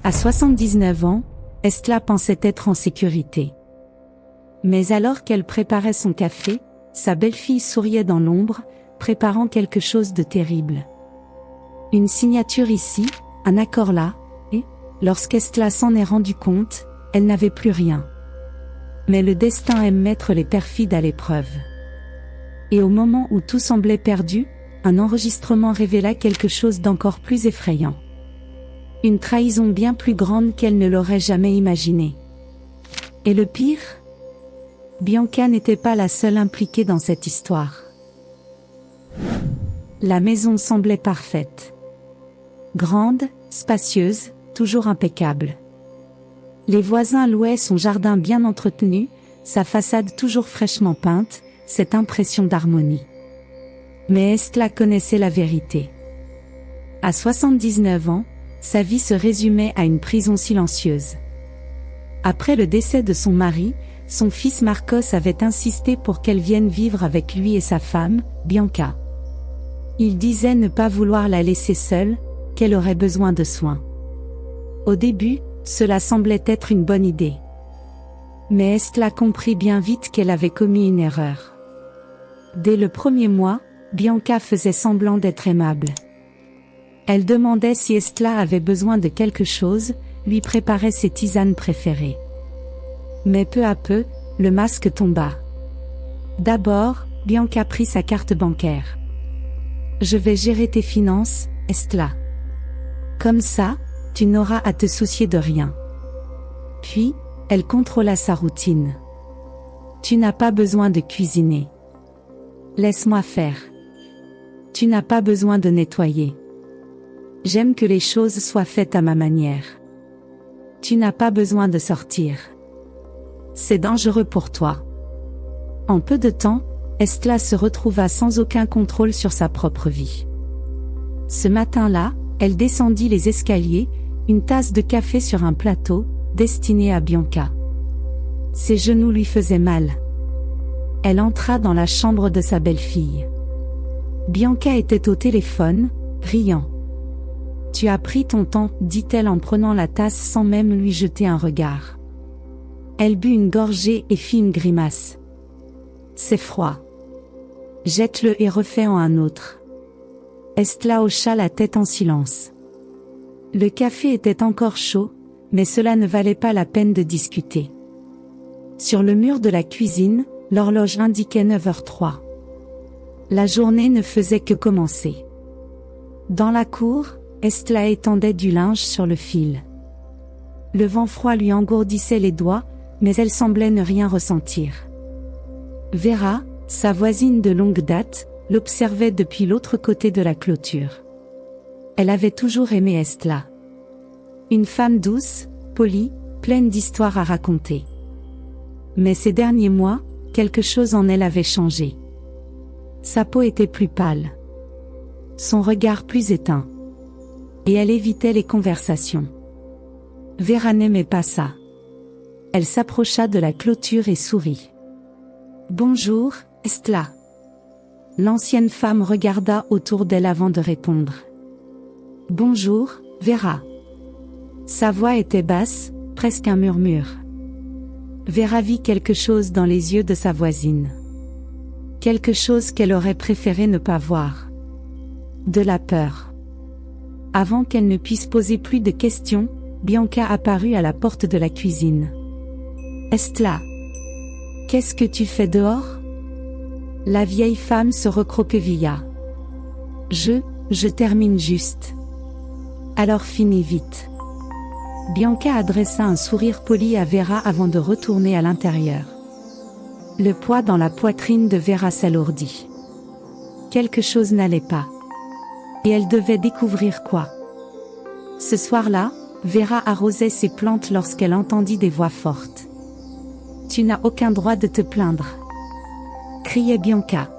À 79 ans, Estla pensait être en sécurité. Mais alors qu'elle préparait son café, sa belle-fille souriait dans l'ombre, préparant quelque chose de terrible. Une signature ici, un accord là, et, lorsqu'Estla s'en est rendue compte, elle n'avait plus rien. Mais le destin aime mettre les perfides à l'épreuve. Et au moment où tout semblait perdu, un enregistrement révéla quelque chose d'encore plus effrayant. Une trahison bien plus grande qu'elle ne l'aurait jamais imaginée. Et le pire ? Bianca n'était pas la seule impliquée dans cette histoire. La maison semblait parfaite. Grande, spacieuse, toujours impeccable. Les voisins louaient son jardin bien entretenu, sa façade toujours fraîchement peinte, cette impression d'harmonie. Mais Estla connaissait la vérité. À 79 ans, sa vie se résumait à une prison silencieuse. Après le décès de son mari, son fils Marcos avait insisté pour qu'elle vienne vivre avec lui et sa femme, Bianca. Il disait ne pas vouloir la laisser seule, qu'elle aurait besoin de soins. Au début, cela semblait être une bonne idée. Mais Estla comprit bien vite qu'elle avait commis une erreur. Dès le premier mois, Bianca faisait semblant d'être aimable. Elle demandait si Estla avait besoin de quelque chose, lui préparait ses tisanes préférées. Mais peu à peu, le masque tomba. D'abord, Bianca prit sa carte bancaire. « Je vais gérer tes finances, Estla. Comme ça, tu n'auras à te soucier de rien. » Puis, elle contrôla sa routine. « Tu n'as pas besoin de cuisiner. Laisse-moi faire. Tu n'as pas besoin de nettoyer. J'aime que les choses soient faites à ma manière. Tu n'as pas besoin de sortir. C'est dangereux pour toi. » En peu de temps, Estla se retrouva sans aucun contrôle sur sa propre vie. Ce matin-là, elle descendit les escaliers, une tasse de café sur un plateau, destiné à Bianca. Ses genoux lui faisaient mal. Elle entra dans la chambre de sa belle-fille. Bianca était au téléphone, riant. « Tu as pris ton temps, » dit-elle en prenant la tasse sans même lui jeter un regard. Elle but une gorgée et fit une grimace. « C'est froid. Jette-le et refais-en un autre. » Estla hocha la tête en silence. Le café était encore chaud, mais cela ne valait pas la peine de discuter. Sur le mur de la cuisine, l'horloge indiquait 9h03. La journée ne faisait que commencer. Dans la cour, Estla étendait du linge sur le fil. Le vent froid lui engourdissait les doigts, mais elle semblait ne rien ressentir. Vera, sa voisine de longue date, l'observait depuis l'autre côté de la clôture. Elle avait toujours aimé Estla. Une femme douce, polie, pleine d'histoires à raconter. Mais ces derniers mois, quelque chose en elle avait changé. Sa peau était plus pâle. Son regard plus éteint. Et elle évitait les conversations. Vera n'aimait pas ça. Elle s'approcha de la clôture et sourit. « Bonjour, Estla. » L'ancienne femme regarda autour d'elle avant de répondre. « Bonjour, Vera. » Sa voix était basse, presque un murmure. Vera vit quelque chose dans les yeux de sa voisine. Quelque chose qu'elle aurait préféré ne pas voir. De la peur. Avant qu'elle ne puisse poser plus de questions, Bianca apparut à la porte de la cuisine. « Estla, qu'est-ce que tu fais dehors ?» La vieille femme se recroquevilla. « Je termine juste. » « Alors finis vite. » Bianca adressa un sourire poli à Vera avant de retourner à l'intérieur. Le poids dans la poitrine de Vera s'alourdit. Quelque chose n'allait pas. Et elle devait découvrir quoi. Ce soir-là, Vera arrosait ses plantes lorsqu'elle entendit des voix fortes. « Tu n'as aucun droit de te plaindre !» criait Bianca.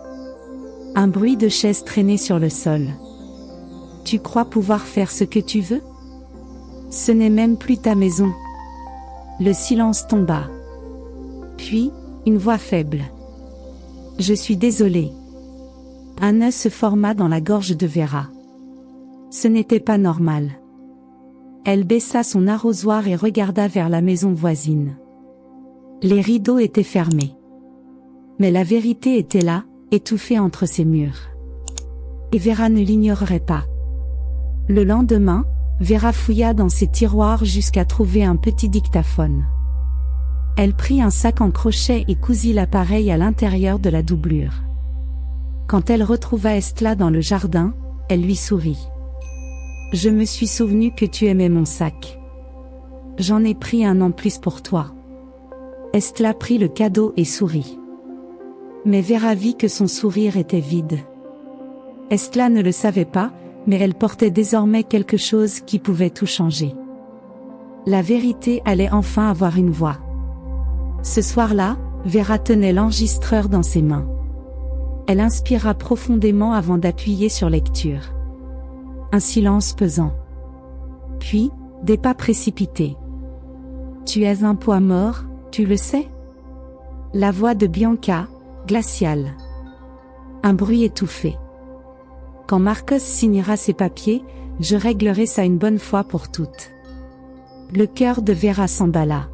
Un bruit de chaises traînait sur le sol. « Tu crois pouvoir faire ce que tu veux ? Ce n'est même plus ta maison. » Le silence tomba. Puis, une voix faible. « Je suis désolée. » Un nœud se forma dans la gorge de Vera. Ce n'était pas normal. Elle baissa son arrosoir et regarda vers la maison voisine. Les rideaux étaient fermés. Mais la vérité était là, étouffée entre ces murs. Et Vera ne l'ignorerait pas. Le lendemain, Vera fouilla dans ses tiroirs jusqu'à trouver un petit dictaphone. Elle prit un sac en crochet et cousit l'appareil à l'intérieur de la doublure. Quand elle retrouva Estla dans le jardin, elle lui sourit. « Je me suis souvenu que tu aimais mon sac. J'en ai pris un en plus pour toi. » Estla prit le cadeau et sourit. Mais Vera vit que son sourire était vide. Estla ne le savait pas, mais elle portait désormais quelque chose qui pouvait tout changer. La vérité allait enfin avoir une voix. Ce soir-là, Vera tenait l'enregistreur dans ses mains. Elle inspira profondément avant d'appuyer sur lecture. Un silence pesant. Puis, des pas précipités. « Tu es un poids mort, tu le sais ?» La voix de Bianca, glaciale. Un bruit étouffé. « Quand Marcos signera ses papiers, je réglerai ça une bonne fois pour toutes. » Le cœur de Vera s'emballa.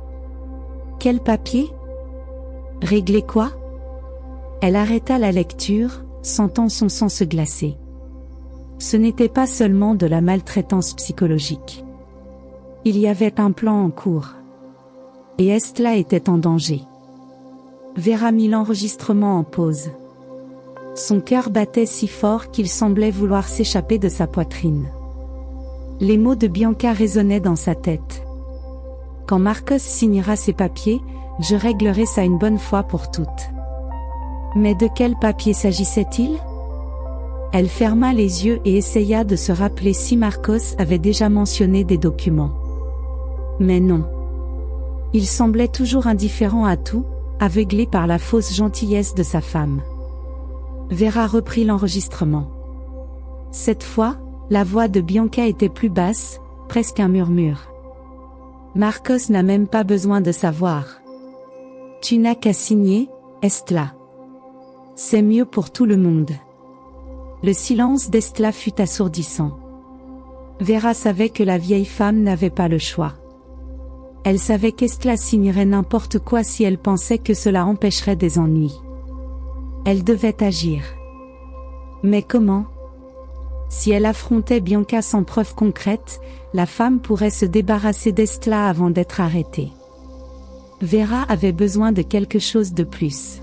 « Quel papier ? Régler quoi ?» Elle arrêta la lecture, sentant son sang se glacer. Ce n'était pas seulement de la maltraitance psychologique. Il y avait un plan en cours. Et Estla était en danger. Vera mit l'enregistrement en pause. Son cœur battait si fort qu'il semblait vouloir s'échapper de sa poitrine. Les mots de Bianca résonnaient dans sa tête. « Quand Marcos signera ses papiers, je réglerai ça une bonne fois pour toutes. » Mais de quel papier s'agissait-il ? Elle ferma les yeux et essaya de se rappeler si Marcos avait déjà mentionné des documents. Mais non. Il semblait toujours indifférent à tout, aveuglé par la fausse gentillesse de sa femme. Vera reprit l'enregistrement. Cette fois, la voix de Bianca était plus basse, presque un murmure. Marcos n'a même pas besoin de savoir. Tu n'as qu'à signer, Estla. C'est mieux pour tout le monde. Le silence d'Estla fut assourdissant. Vera savait que la vieille femme n'avait pas le choix. Elle savait qu'Estla signerait n'importe quoi si elle pensait que cela empêcherait des ennuis. Elle devait agir. Mais comment ? Si elle affrontait Bianca sans preuve concrète, la femme pourrait se débarrasser d'Estla avant d'être arrêtée. Vera avait besoin de quelque chose de plus.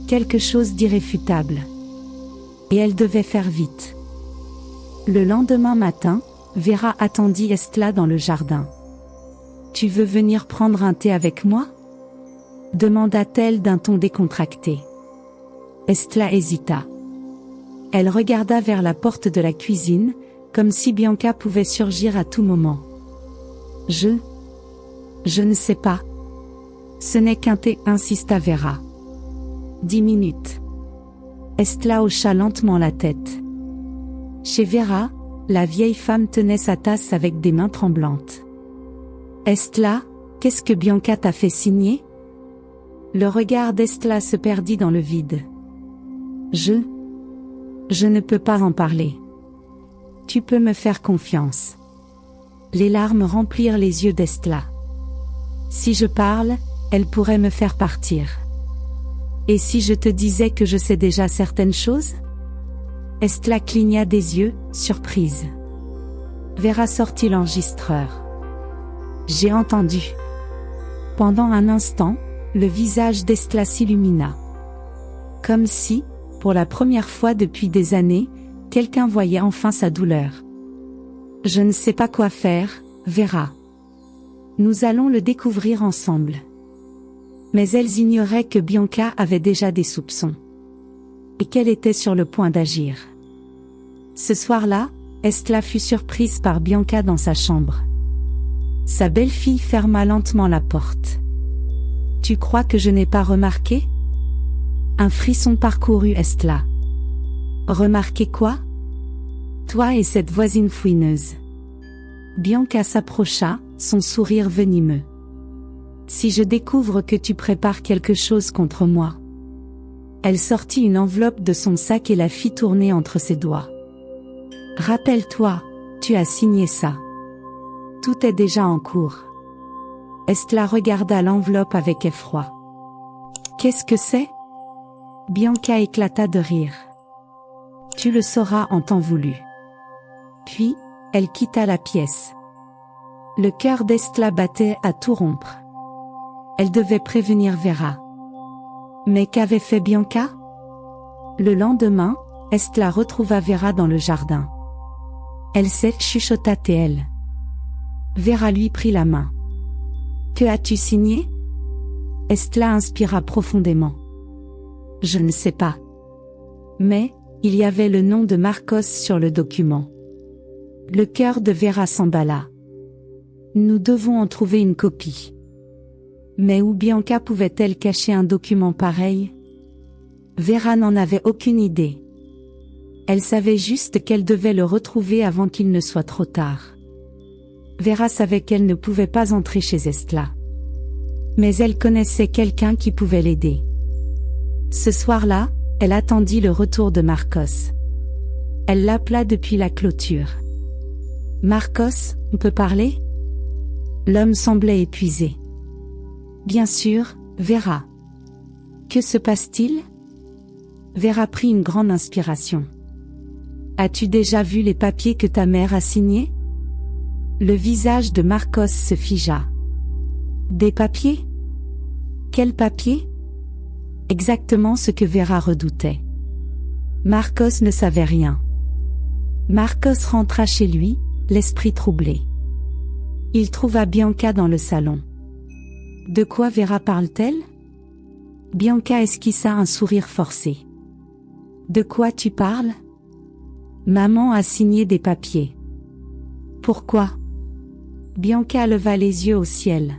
Quelque chose d'irréfutable. Et elle devait faire vite. Le lendemain matin, Vera attendit Estla dans le jardin. « Tu veux venir prendre un thé avec moi ?» demanda-t-elle d'un ton décontracté. Estla hésita. Elle regarda vers la porte de la cuisine, comme si Bianca pouvait surgir à tout moment. « Je ne sais pas. Ce n'est qu'un thé, insista Vera. 10 minutes. Estla hocha lentement la tête. Chez Vera, la vieille femme tenait sa tasse avec des mains tremblantes. Estla, qu'est-ce que Bianca t'a fait signer ? Le regard d'Estla se perdit dans le vide. Je ne peux pas en parler. Tu peux me faire confiance. Les larmes remplirent les yeux d'Estla. Si je parle, elle pourrait me faire partir. Et si je te disais que je sais déjà certaines choses ? Estla cligna des yeux, surprise. Vera sortit l'enregistreur. J'ai entendu. Pendant un instant, le visage d'Estla s'illumina. Comme si, pour la première fois depuis des années, quelqu'un voyait enfin sa douleur. Je ne sais pas quoi faire, Vera. Nous allons le découvrir ensemble. Mais elles ignoraient que Bianca avait déjà des soupçons. Et qu'elle était sur le point d'agir. Ce soir-là, Estla fut surprise par Bianca dans sa chambre. Sa belle-fille ferma lentement la porte. « Tu crois que je n'ai pas remarqué ?» Un frisson parcourut Estla. « Remarqué quoi ? Toi et cette voisine fouineuse. » Bianca s'approcha, son sourire venimeux. « Si je découvre que tu prépares quelque chose contre moi. » Elle sortit une enveloppe de son sac et la fit tourner entre ses doigts. « Rappelle-toi, tu as signé ça. » Tout est déjà en cours. Estla regarda l'enveloppe avec effroi. Qu'est-ce que c'est? Bianca éclata de rire. Tu le sauras en temps voulu. Puis, elle quitta la pièce. Le cœur d'Estla battait à tout rompre. Elle devait prévenir Vera. Mais qu'avait fait Bianca? Le lendemain, Estla retrouva Vera dans le jardin. Elle s'est chuchota-t-elle. Vera lui prit la main. Que as-tu signé? Estla inspira profondément. Je ne sais pas. Mais, il y avait le nom de Marcos sur le document. Le cœur de Vera s'emballa. Nous devons en trouver une copie. Mais où Bianca pouvait-elle cacher un document pareil? Vera n'en avait aucune idée. Elle savait juste qu'elle devait le retrouver avant qu'il ne soit trop tard. Vera savait qu'elle ne pouvait pas entrer chez Estla. Mais elle connaissait quelqu'un qui pouvait l'aider. Ce soir-là, elle attendit le retour de Marcos. Elle l'appela depuis la clôture. Marcos, on peut parler? L'homme semblait épuisé. Bien sûr, Vera. Que se passe-t-il? Vera prit une grande inspiration. As-tu déjà vu les papiers que ta mère a signés? Le visage de Marcos se figea. Des papiers? Quels papiers? Exactement ce que Vera redoutait. Marcos ne savait rien. Marcos rentra chez lui, l'esprit troublé. Il trouva Bianca dans le salon. De quoi Vera parle-t-elle? Bianca esquissa un sourire forcé. De quoi tu parles? Maman a signé des papiers. Pourquoi? Bianca leva les yeux au ciel.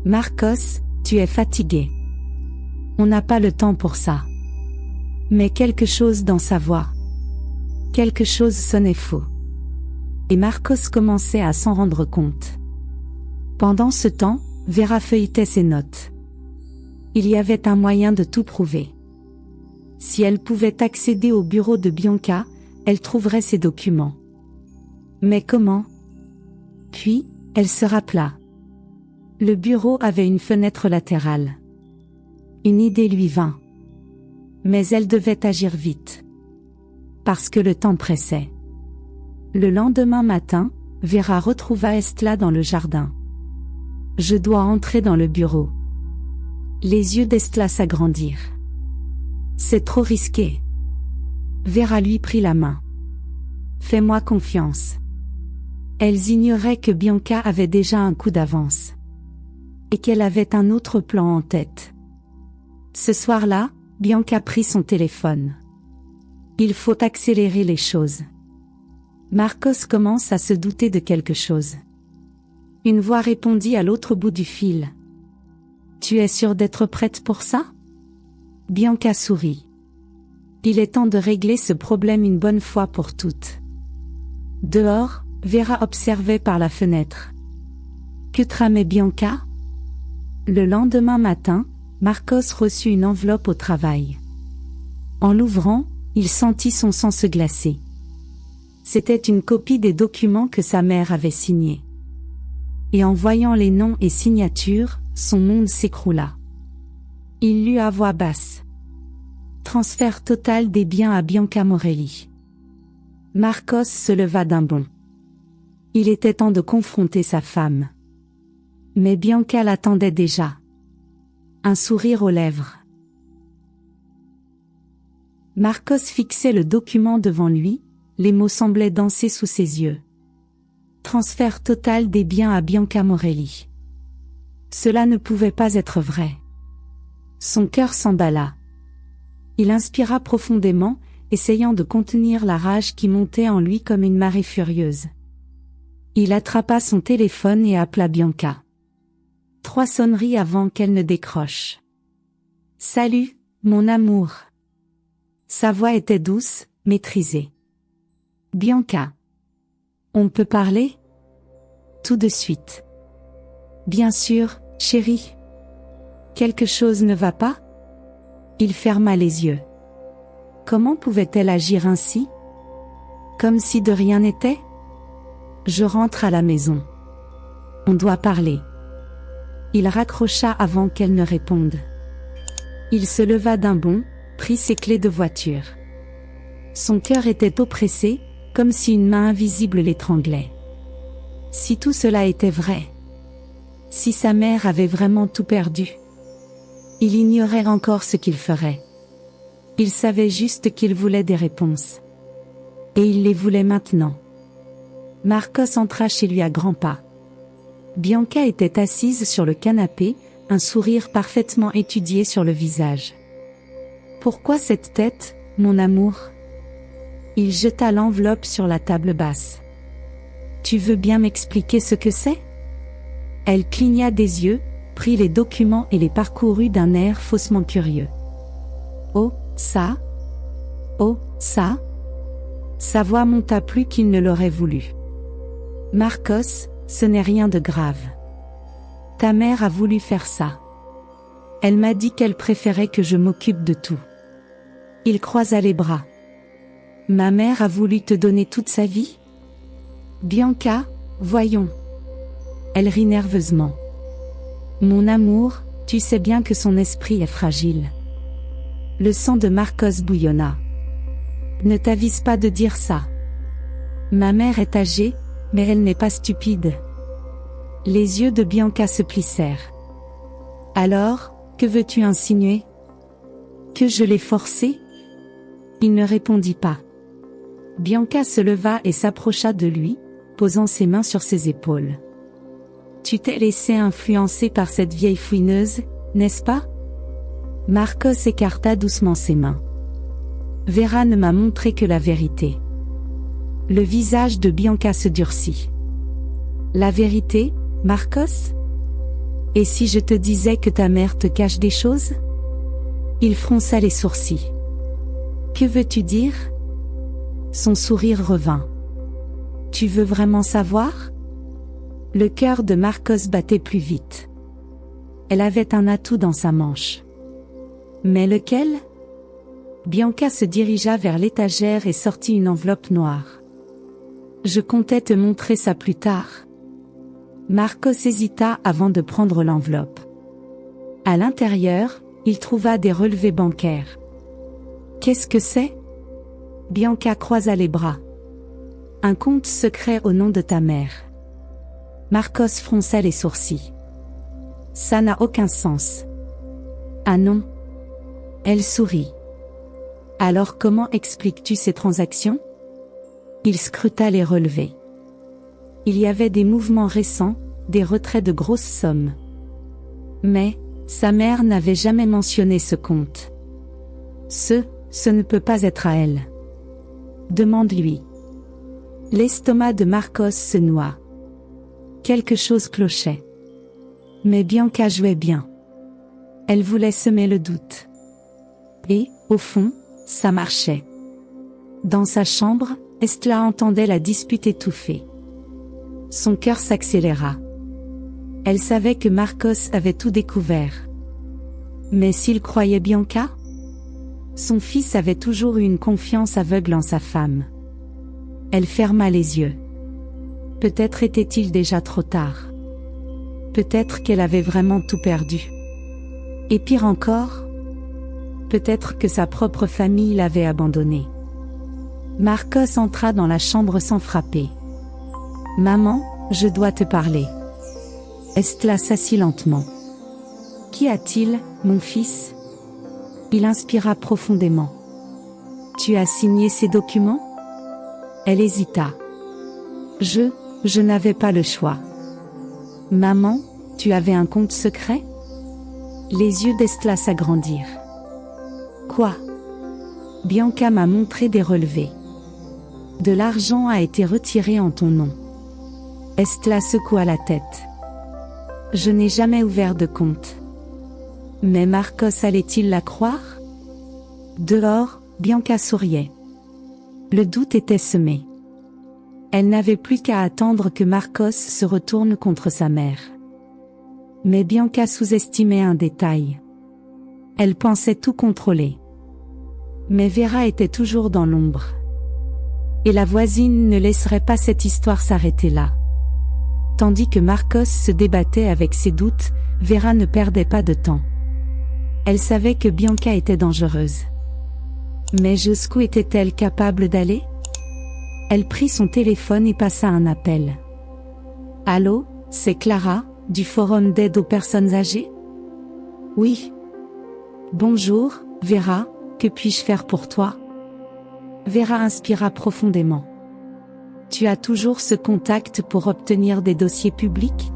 Marcos, tu es fatigué. On n'a pas le temps pour ça. Mais quelque chose dans sa voix. Quelque chose sonnait faux. Et Marcos commençait à s'en rendre compte. Pendant ce temps, Vera feuilletait ses notes. Il y avait un moyen de tout prouver. Si elle pouvait accéder au bureau de Bianca, elle trouverait ses documents. Mais comment? Puis, elle se rappela. Le bureau avait une fenêtre latérale. Une idée lui vint. Mais elle devait agir vite. Parce que le temps pressait. Le lendemain matin, Vera retrouva Estla dans le jardin. Je dois entrer dans le bureau. Les yeux d'Estla s'agrandirent. C'est trop risqué. Vera lui prit la main. Fais-moi confiance. Elles ignoraient que Bianca avait déjà un coup d'avance. Et qu'elle avait un autre plan en tête. Ce soir-là, Bianca prit son téléphone. Il faut accélérer les choses. Marcos commence à se douter de quelque chose. Une voix répondit à l'autre bout du fil. Tu es sûre d'être prête pour ça? Bianca sourit. Il est temps de régler ce problème une bonne fois pour toutes. Dehors, Vera observait par la fenêtre. Que tramait Bianca? Le lendemain matin, Marcos reçut une enveloppe au travail. En l'ouvrant, il sentit son sang se glacer. C'était une copie des documents que sa mère avait signés. Et en voyant les noms et signatures, son monde s'écroula. Il lut à voix basse. Transfert total des biens à Bianca Morelli. Marcos se leva d'un bond. Il était temps de confronter sa femme. Mais Bianca l'attendait déjà. Un sourire aux lèvres. Marcos fixait le document devant lui, les mots semblaient danser sous ses yeux. Transfert total des biens à Bianca Morelli. Cela ne pouvait pas être vrai. Son cœur s'emballa. Il inspira profondément, essayant de contenir la rage qui montait en lui comme une marée furieuse. Il attrapa son téléphone et appela Bianca. 3 sonneries avant qu'elle ne décroche. « Salut, mon amour. » Sa voix était douce, maîtrisée. « Bianca. On peut parler? » Tout de suite. « Bien sûr, chérie. Quelque chose ne va pas? » Il ferma les yeux. Comment pouvait-elle agir ainsi? Comme si de rien n'était? Je rentre à la maison. On doit parler. Il raccrocha avant qu'elle ne réponde. Il se leva d'un bond, prit ses clés de voiture. Son cœur était oppressé, comme si une main invisible l'étranglait. Si tout cela était vrai. Si sa mère avait vraiment tout perdu. Il ignorait encore ce qu'il ferait. Il savait juste qu'il voulait des réponses. Et il les voulait maintenant. Marcos entra chez lui à grands pas. Bianca était assise sur le canapé, un sourire parfaitement étudié sur le visage. « Pourquoi cette tête, mon amour ?» Il jeta l'enveloppe sur la table basse. « Tu veux bien m'expliquer ce que c'est ?» Elle cligna des yeux, prit les documents et les parcourut d'un air faussement curieux. « Oh, ça ? Oh, ça ?» Sa voix monta plus qu'il ne l'aurait voulu. « Marcos, ce n'est rien de grave. Ta mère a voulu faire ça. Elle m'a dit qu'elle préférait que je m'occupe de tout. » Il croisa les bras. « Ma mère a voulu te donner toute sa vie ? » Bianca, voyons. Elle rit nerveusement. « Mon amour, tu sais bien que son esprit est fragile. » Le sang de Marcos bouillonna. « Ne t'avise pas de dire ça. Ma mère est âgée, mais elle n'est pas stupide. » Les yeux de Bianca se plissèrent. « Alors, que veux-tu insinuer ? Que je l'ai forcé ?» Il ne répondit pas. Bianca se leva et s'approcha de lui, posant ses mains sur ses épaules. « Tu t'es laissé influencer par cette vieille fouineuse, n'est-ce pas ?» Marcos écarta doucement ses mains. « Vera ne m'a montré que la vérité. » Le visage de Bianca se durcit. « La vérité, Marcos ? Et si je te disais que ta mère te cache des choses ? » Il fronça les sourcils. « Que veux-tu dire ? » Son sourire revint. « Tu veux vraiment savoir ? » Le cœur de Marcos battait plus vite. Elle avait un atout dans sa manche. Mais lequel ? Bianca se dirigea vers l'étagère et sortit une enveloppe noire. « Je comptais te montrer ça plus tard. » Marcos hésita avant de prendre l'enveloppe. À l'intérieur, il trouva des relevés bancaires. « Qu'est-ce que c'est ? » Bianca croisa les bras. « Un compte secret au nom de ta mère. » Marcos fronça les sourcils. « Ça n'a aucun sens. »« Ah non ?» Elle sourit. « Alors comment expliques-tu ces transactions ?» Il scruta les relevés. Il y avait des mouvements récents, des retraits de grosses sommes. Mais, sa mère n'avait jamais mentionné ce compte. Ce ne peut pas être à elle. Demande-lui. L'estomac de Marcos se noua. Quelque chose clochait. Mais Bianca jouait bien. Elle voulait semer le doute. Et, au fond, ça marchait. Dans sa chambre, Estla entendait la dispute étouffée. Son cœur s'accéléra. Elle savait que Marcos avait tout découvert. Mais s'il croyait Bianca ? Son fils avait toujours eu une confiance aveugle en sa femme. Elle ferma les yeux. Peut-être était-il déjà trop tard. Peut-être qu'elle avait vraiment tout perdu. Et pire encore, peut-être que sa propre famille l'avait abandonnée. Marcos entra dans la chambre sans frapper. « Maman, je dois te parler. » Estla s'assit lentement. « Qu'y a-t-il, mon fils ?» Il inspira profondément. « Tu as signé ces documents ?» Elle hésita. « Je n'avais pas le choix. »« Maman, tu avais un compte secret ?» Les yeux d'Estla s'agrandirent. « Quoi ?» Bianca m'a montré des relevés. « De l'argent a été retiré en ton nom. » Estla secoua la tête. « Je n'ai jamais ouvert de compte. » Mais Marcos allait-il la croire ? Dehors, Bianca souriait. Le doute était semé. Elle n'avait plus qu'à attendre que Marcos se retourne contre sa mère. Mais Bianca sous-estimait un détail. Elle pensait tout contrôler. Mais Vera était toujours dans l'ombre. Et la voisine ne laisserait pas cette histoire s'arrêter là. Tandis que Marcos se débattait avec ses doutes, Vera ne perdait pas de temps. Elle savait que Bianca était dangereuse. Mais jusqu'où était-elle capable d'aller? Elle prit son téléphone et passa un appel. Allô, c'est Clara, du Forum d'aide aux personnes âgées? Oui. Bonjour, Vera, que puis-je faire pour toi? Vera inspira profondément. Tu as toujours ce contact pour obtenir des dossiers publics?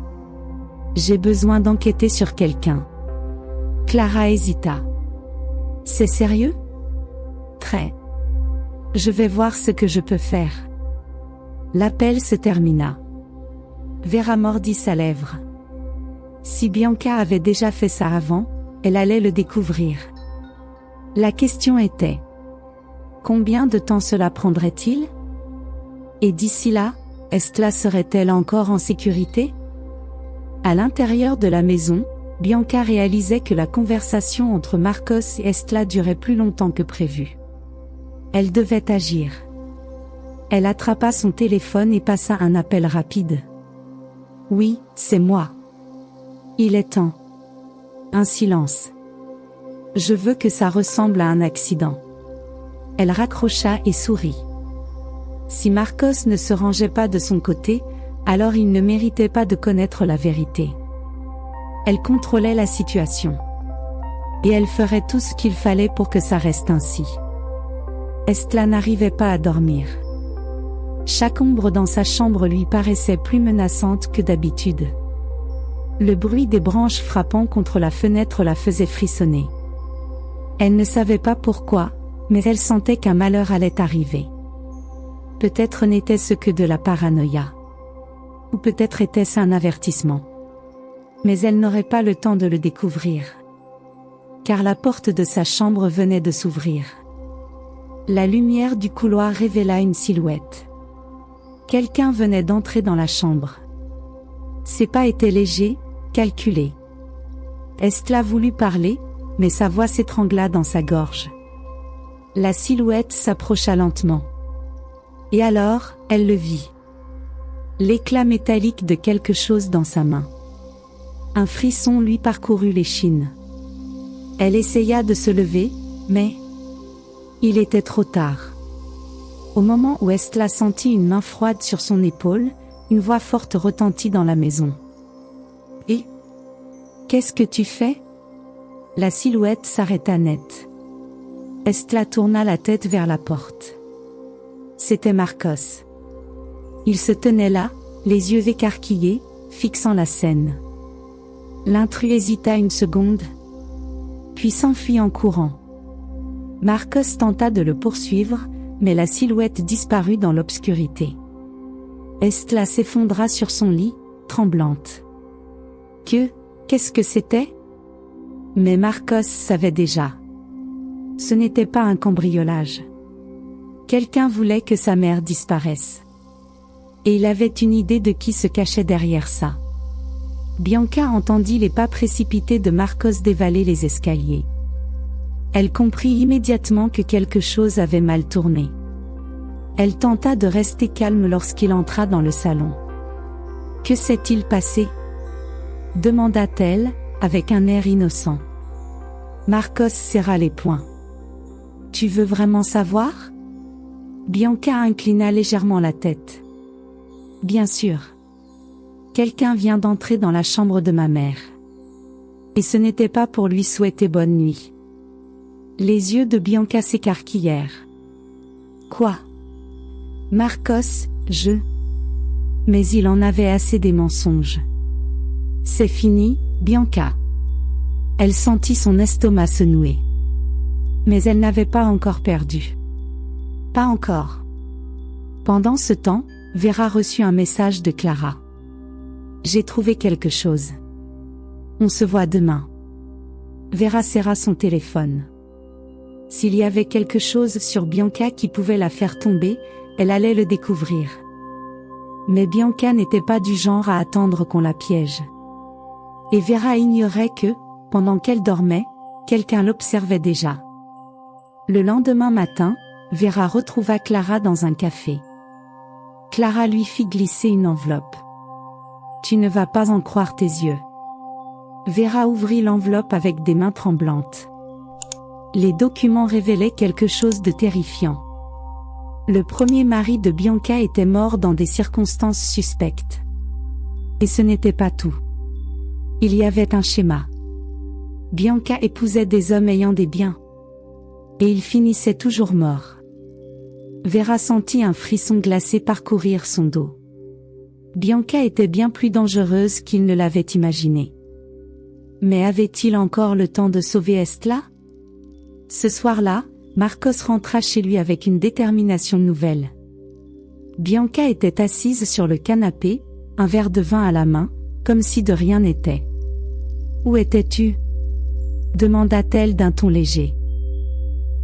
J'ai besoin d'enquêter sur quelqu'un. Clara hésita. C'est sérieux? Très. Je vais voir ce que je peux faire. L'appel se termina. Vera mordit sa lèvre. Si Bianca avait déjà fait ça avant, elle allait le découvrir. La question était: combien de temps cela prendrait-il? Et d'ici là, Estla serait-elle encore en sécurité? À l'intérieur de la maison, Bianca réalisait que la conversation entre Marcos et Estla durait plus longtemps que prévu. Elle devait agir. Elle attrapa son téléphone et passa un appel rapide. Oui, c'est moi. Il est temps. Un silence. Je veux que ça ressemble à un accident. Elle raccrocha et sourit. Si Marcos ne se rangeait pas de son côté, alors il ne méritait pas de connaître la vérité. Elle contrôlait la situation. Et elle ferait tout ce qu'il fallait pour que ça reste ainsi. Estla n'arrivait pas à dormir. Chaque ombre dans sa chambre lui paraissait plus menaçante que d'habitude. Le bruit des branches frappant contre la fenêtre la faisait frissonner. Elle ne savait pas pourquoi, mais elle sentait qu'un malheur allait arriver. Peut-être n'était-ce que de la paranoïa. Ou peut-être était-ce un avertissement. Mais elle n'aurait pas le temps de le découvrir. Car la porte de sa chambre venait de s'ouvrir. La lumière du couloir révéla une silhouette. Quelqu'un venait d'entrer dans la chambre. Ses pas étaient légers, calculés. Estla voulut parler, mais sa voix s'étrangla dans sa gorge. La silhouette s'approcha lentement. Et alors, elle le vit. L'éclat métallique de quelque chose dans sa main. Un frisson lui parcourut l'échine. Elle essaya de se lever, mais il était trop tard. Au moment où Estla sentit une main froide sur son épaule, une voix forte retentit dans la maison. « Et qu'est-ce que tu fais ?» La silhouette s'arrêta net. Estla tourna la tête vers la porte. C'était Marcos. Il se tenait là, les yeux écarquillés, fixant la scène. L'intrus hésita une seconde, puis s'enfuit en courant. Marcos tenta de le poursuivre, mais la silhouette disparut dans l'obscurité. Estla s'effondra sur son lit, tremblante. Qu'est-ce que c'était? Mais Marcos savait déjà. Ce n'était pas un cambriolage. Quelqu'un voulait que sa mère disparaisse. Et il avait une idée de qui se cachait derrière ça. Bianca entendit les pas précipités de Marcos dévaler les escaliers. Elle comprit immédiatement que quelque chose avait mal tourné. Elle tenta de rester calme lorsqu'il entra dans le salon. « Que s'est-il passé ?» demanda-t-elle, avec un air innocent. Marcos serra les poings. « Tu veux vraiment savoir ?» Bianca inclina légèrement la tête. « Bien sûr. Quelqu'un vient d'entrer dans la chambre de ma mère. Et ce n'était pas pour lui souhaiter bonne nuit. » Les yeux de Bianca s'écarquillèrent. « Quoi ? Marcos, Mais il en avait assez des mensonges. C'est fini, Bianca. » Elle sentit son estomac se nouer. Mais elle n'avait pas encore perdu. Pas encore. Pendant ce temps, Vera reçut un message de Clara. « J'ai trouvé quelque chose. On se voit demain. » Vera serra son téléphone. S'il y avait quelque chose sur Bianca qui pouvait la faire tomber, elle allait le découvrir. Mais Bianca n'était pas du genre à attendre qu'on la piège. Et Vera ignorait que, pendant qu'elle dormait, quelqu'un l'observait déjà. Le lendemain matin, Vera retrouva Clara dans un café. Clara lui fit glisser une enveloppe. « Tu ne vas pas en croire tes yeux. » Vera ouvrit l'enveloppe avec des mains tremblantes. Les documents révélaient quelque chose de terrifiant. Le premier mari de Bianca était mort dans des circonstances suspectes. Et ce n'était pas tout. Il y avait un schéma. Bianca épousait des hommes ayant des biens. Et ils finissaient toujours morts. Vera sentit un frisson glacé parcourir son dos. Bianca était bien plus dangereuse qu'il ne l'avait imaginé. Mais avait-il encore le temps de sauver Estla? Ce soir-là, Marcos rentra chez lui avec une détermination nouvelle. Bianca était assise sur le canapé, un verre de vin à la main, comme si de rien n'était. « Où étais-tu » demanda-t-elle d'un ton léger.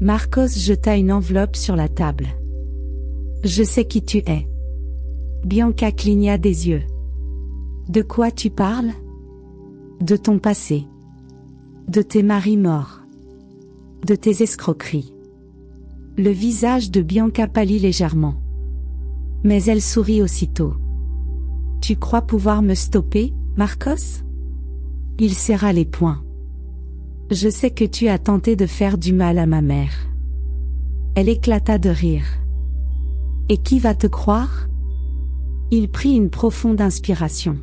Marcos jeta une enveloppe sur la table. « Je sais qui tu es. » Bianca cligna des yeux. « De quoi tu parles ? » De ton passé. De tes maris morts. De tes escroqueries. Le visage de Bianca pâlit légèrement. Mais elle sourit aussitôt. « Tu crois pouvoir me stopper, Marcos ?» Il serra les poings. « Je sais que tu as tenté de faire du mal à ma mère. » Elle éclata de rire. « Et qui va te croire ?» Il prit une profonde inspiration.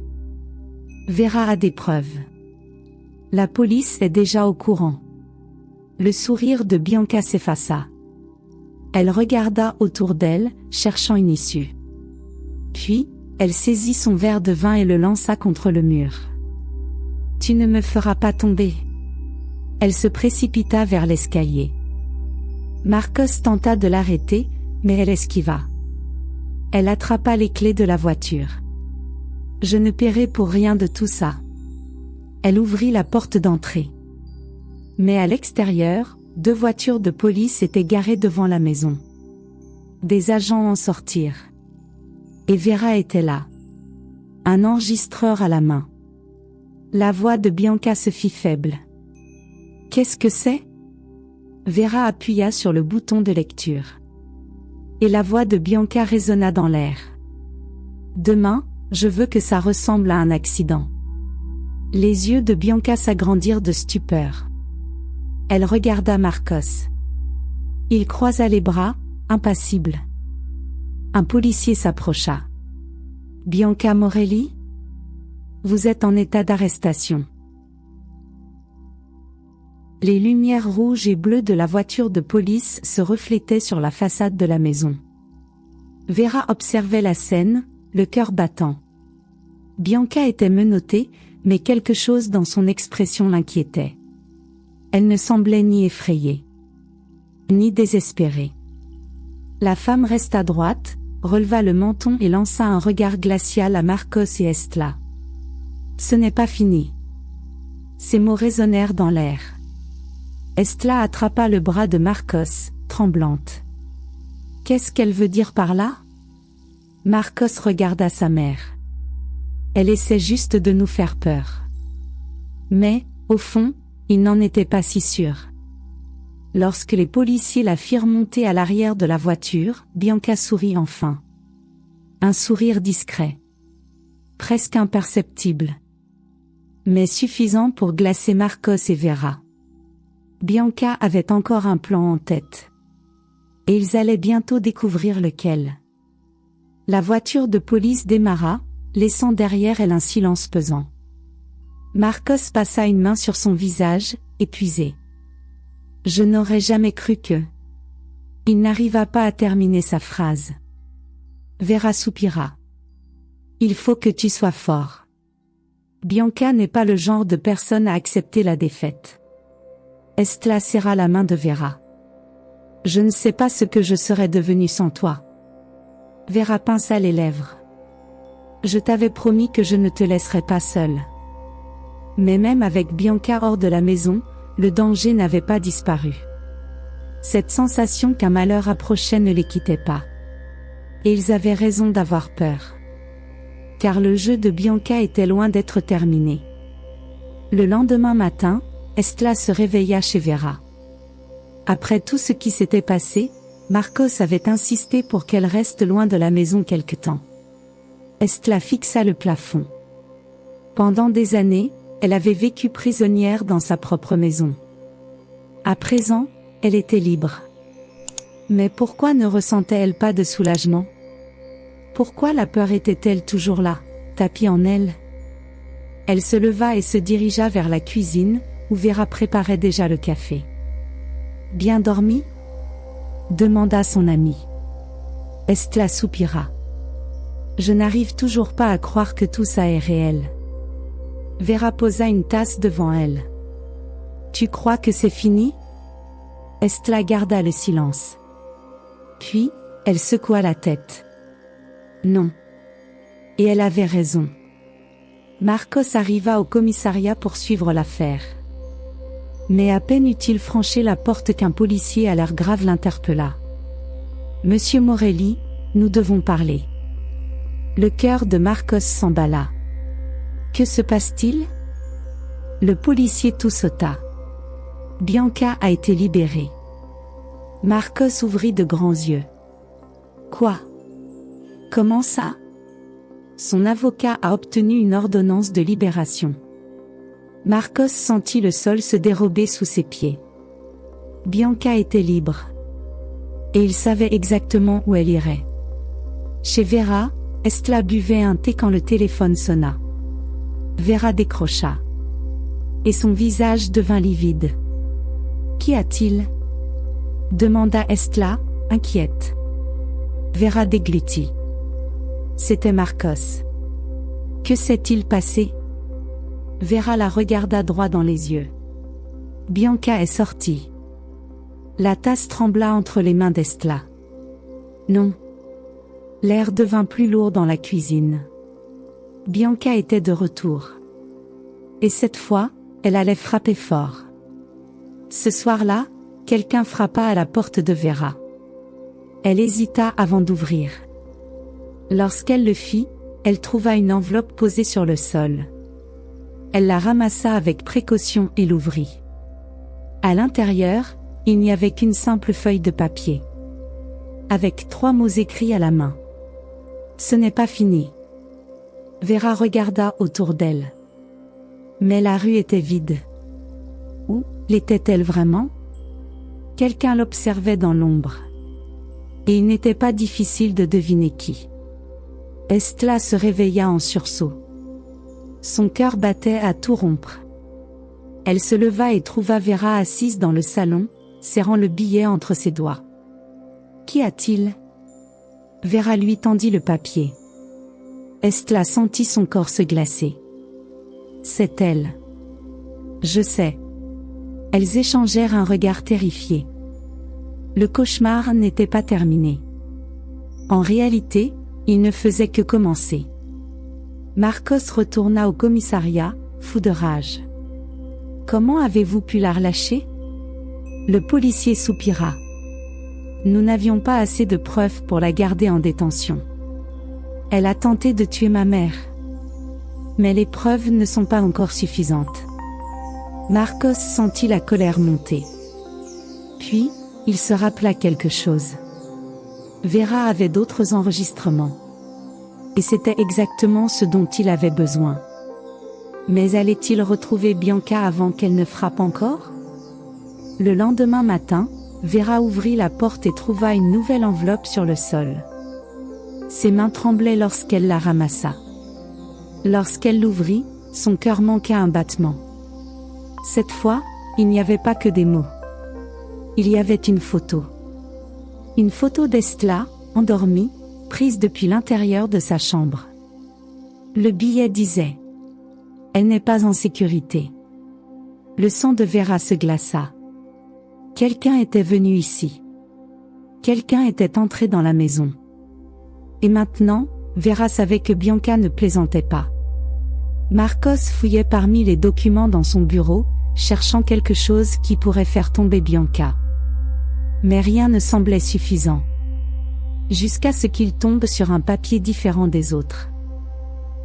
Vera a des preuves. La police est déjà au courant. Le sourire de Bianca s'effaça. Elle regarda autour d'elle, cherchant une issue. Puis, elle saisit son verre de vin et le lança contre le mur. « Tu ne me feras pas tomber. » Elle se précipita vers l'escalier. Marcos tenta de l'arrêter, mais elle esquiva. Elle attrapa les clés de la voiture. « Je ne paierai pour rien de tout ça. » Elle ouvrit la porte d'entrée. Mais à l'extérieur, 2 voitures de police étaient garées devant la maison. Des agents en sortirent. Et Vera était là. Un enregistreur à la main. La voix de Bianca se fit faible. « Qu'est-ce que c'est ?» Vera appuya sur le bouton de lecture. Et la voix de Bianca résonna dans l'air. « Demain, je veux que ça ressemble à un accident. » Les yeux de Bianca s'agrandirent de stupeur. Elle regarda Marcos. Il croisa les bras, impassible. Un policier s'approcha. « Bianca Morelli ? Vous êtes en état d'arrestation. » Les lumières rouges et bleues de la voiture de police se reflétaient sur la façade de la maison. Vera observait la scène, le cœur battant. Bianca était menottée, mais quelque chose dans son expression l'inquiétait. Elle ne semblait ni effrayée, ni désespérée. La femme resta droite, releva le menton et lança un regard glacial à Marcos et Estla. « Ce n'est pas fini. » Ces mots résonnèrent dans l'air. Estla attrapa le bras de Marcos, tremblante. « Qu'est-ce qu'elle veut dire par là ?» Marcos regarda sa mère. « Elle essaie juste de nous faire peur. » Mais, au fond, il n'en était pas si sûr. Lorsque les policiers la firent monter à l'arrière de la voiture, Bianca sourit enfin. Un sourire discret. Presque imperceptible. Mais suffisant pour glacer Marcos et Vera. Bianca avait encore un plan en tête. Et ils allaient bientôt découvrir lequel. La voiture de police démarra, laissant derrière elle un silence pesant. Marcos passa une main sur son visage, épuisé. « Je n'aurais jamais cru que... » Il n'arriva pas à terminer sa phrase. Vera soupira. « Il faut que tu sois fort. » Bianca n'est pas le genre de personne à accepter la défaite. Estla serra la main de Vera. « Je ne sais pas ce que je serais devenue sans toi. » Vera pinça les lèvres. « Je t'avais promis que je ne te laisserais pas seule. » Mais même avec Bianca hors de la maison, le danger n'avait pas disparu. Cette sensation qu'un malheur approchait ne les quittait pas. Et ils avaient raison d'avoir peur. Car le jeu de Bianca était loin d'être terminé. Le lendemain matin, Estla se réveilla chez Vera. Après tout ce qui s'était passé, Marcos avait insisté pour qu'elle reste loin de la maison quelque temps. Estla fixa le plafond. Pendant des années, elle avait vécu prisonnière dans sa propre maison. À présent, elle était libre. Mais pourquoi ne ressentait-elle pas de soulagement? Pourquoi la peur était-elle toujours là, tapie en elle? Elle se leva et se dirigea vers la cuisine, où Vera préparait déjà le café. « Bien dormi ?» demanda son amie. Estla soupira. « Je n'arrive toujours pas à croire que tout ça est réel. » Vera posa une tasse devant elle. « Tu crois que c'est fini ?» Estla garda le silence. Puis, elle secoua la tête. Non. Et elle avait raison. Marcos arriva au commissariat pour suivre l'affaire. Mais à peine eut-il franchi la porte qu'un policier à l'air grave l'interpella. « Monsieur Morelli, nous devons parler. » Le cœur de Marcos s'emballa. « Que se passe-t-il » Le policier tout sauta. « Bianca a été libérée. » Marcos ouvrit de grands yeux. « Quoi ? Comment ça ?» Son avocat a obtenu une ordonnance de libération. Marcos sentit le sol se dérober sous ses pieds. Bianca était libre. Et il savait exactement où elle irait. Chez Vera, Estla buvait un thé quand le téléphone sonna. Vera décrocha. Et son visage devint livide. « Qu'y a-t-il » demanda Estla, inquiète. Vera déglutit. C'était Marcos. Que s'est-il passé? Vera la regarda droit dans les yeux. Bianca est sortie. La tasse trembla entre les mains d'Estla. Non. L'air devint plus lourd dans la cuisine. Bianca était de retour. Et cette fois, elle allait frapper fort. Ce soir-là, quelqu'un frappa à la porte de Vera. Elle hésita avant d'ouvrir. Lorsqu'elle le fit, elle trouva une enveloppe posée sur le sol. Elle la ramassa avec précaution et l'ouvrit. À l'intérieur, il n'y avait qu'une simple feuille de papier. Avec 3 mots écrits à la main. Ce n'est pas fini. Vera regarda autour d'elle. Mais la rue était vide. Où l'était-elle vraiment? Quelqu'un l'observait dans l'ombre. Et il n'était pas difficile de deviner qui. Estla se réveilla en sursaut. Son cœur battait à tout rompre. Elle se leva et trouva Vera assise dans le salon, serrant le billet entre ses doigts. « Qu'y a-t-il » Vera lui tendit le papier. Estla sentit son corps se glacer. « C'est elle. »« Je sais. » Elles échangèrent un regard terrifié. Le cauchemar n'était pas terminé. En réalité, il ne faisait que commencer. Marcos retourna au commissariat, fou de rage. « Comment avez-vous pu la relâcher » Le policier soupira. « Nous n'avions pas assez de preuves pour la garder en détention. Elle a tenté de tuer ma mère. Mais les preuves ne sont pas encore suffisantes. » Marcos sentit la colère monter. Puis, il se rappela quelque chose. Vera avait d'autres enregistrements. Et c'était exactement ce dont il avait besoin. Mais allait-il retrouver Bianca avant qu'elle ne frappe encore? Le lendemain matin, Vera ouvrit la porte et trouva une nouvelle enveloppe sur le sol. Ses mains tremblaient lorsqu'elle la ramassa. Lorsqu'elle l'ouvrit, son cœur manqua un battement. Cette fois, il n'y avait pas que des mots. Il y avait une photo. Une photo d'Estla, endormie, prise depuis l'intérieur de sa chambre. Le billet disait « Elle n'est pas en sécurité ». Le sang de Vera se glaça. Quelqu'un était venu ici. Quelqu'un était entré dans la maison. Et maintenant, Vera savait que Bianca ne plaisantait pas. Marcos fouillait parmi les documents dans son bureau, cherchant quelque chose qui pourrait faire tomber Bianca. Mais rien ne semblait suffisant. Jusqu'à ce qu'il tombe sur un papier différent des autres.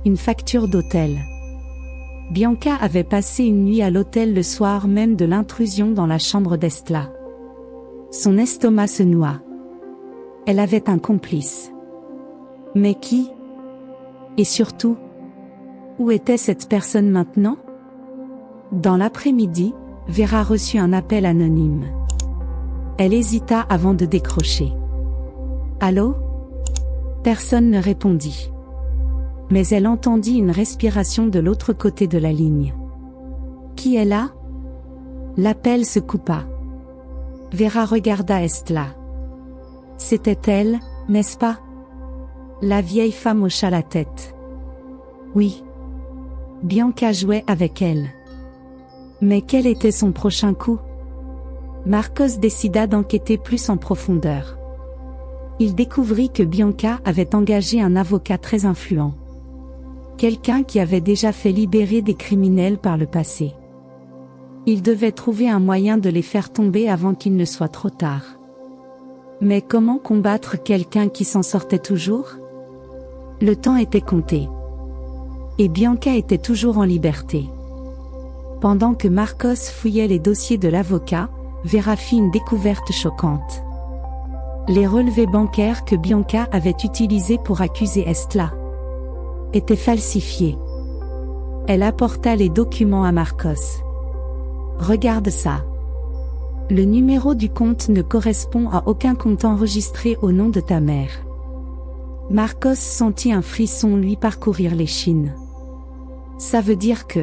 Une facture d'hôtel. Bianca avait passé une nuit à l'hôtel le soir même de l'intrusion dans la chambre d'Estla. Son estomac se noua. Elle avait un complice. Mais qui? Et surtout, où était cette personne maintenant? Dans l'après-midi, Vera reçut un appel anonyme. Elle hésita avant de décrocher. Allô? Personne ne répondit. Mais elle entendit une respiration de l'autre côté de la ligne. Qui est là? L'appel se coupa. Vera regarda Estla. C'était elle, n'est-ce pas? La vieille femme hocha la tête. Oui. Bianca jouait avec elle. Mais quel était son prochain coup? Marcos décida d'enquêter plus en profondeur. Il découvrit que Bianca avait engagé un avocat très influent. Quelqu'un qui avait déjà fait libérer des criminels par le passé. Il devait trouver un moyen de les faire tomber avant qu'il ne soit trop tard. Mais comment combattre quelqu'un qui s'en sortait toujours? Le temps était compté. Et Bianca était toujours en liberté. Pendant que Marcos fouillait les dossiers de l'avocat, Vera fit une découverte choquante. Les relevés bancaires que Bianca avait utilisés pour accuser Estla étaient falsifiés. Elle apporta les documents à Marcos. Regarde ça. Le numéro du compte ne correspond à aucun compte enregistré au nom de ta mère. Marcos sentit un frisson lui parcourir l'échine. Ça veut dire que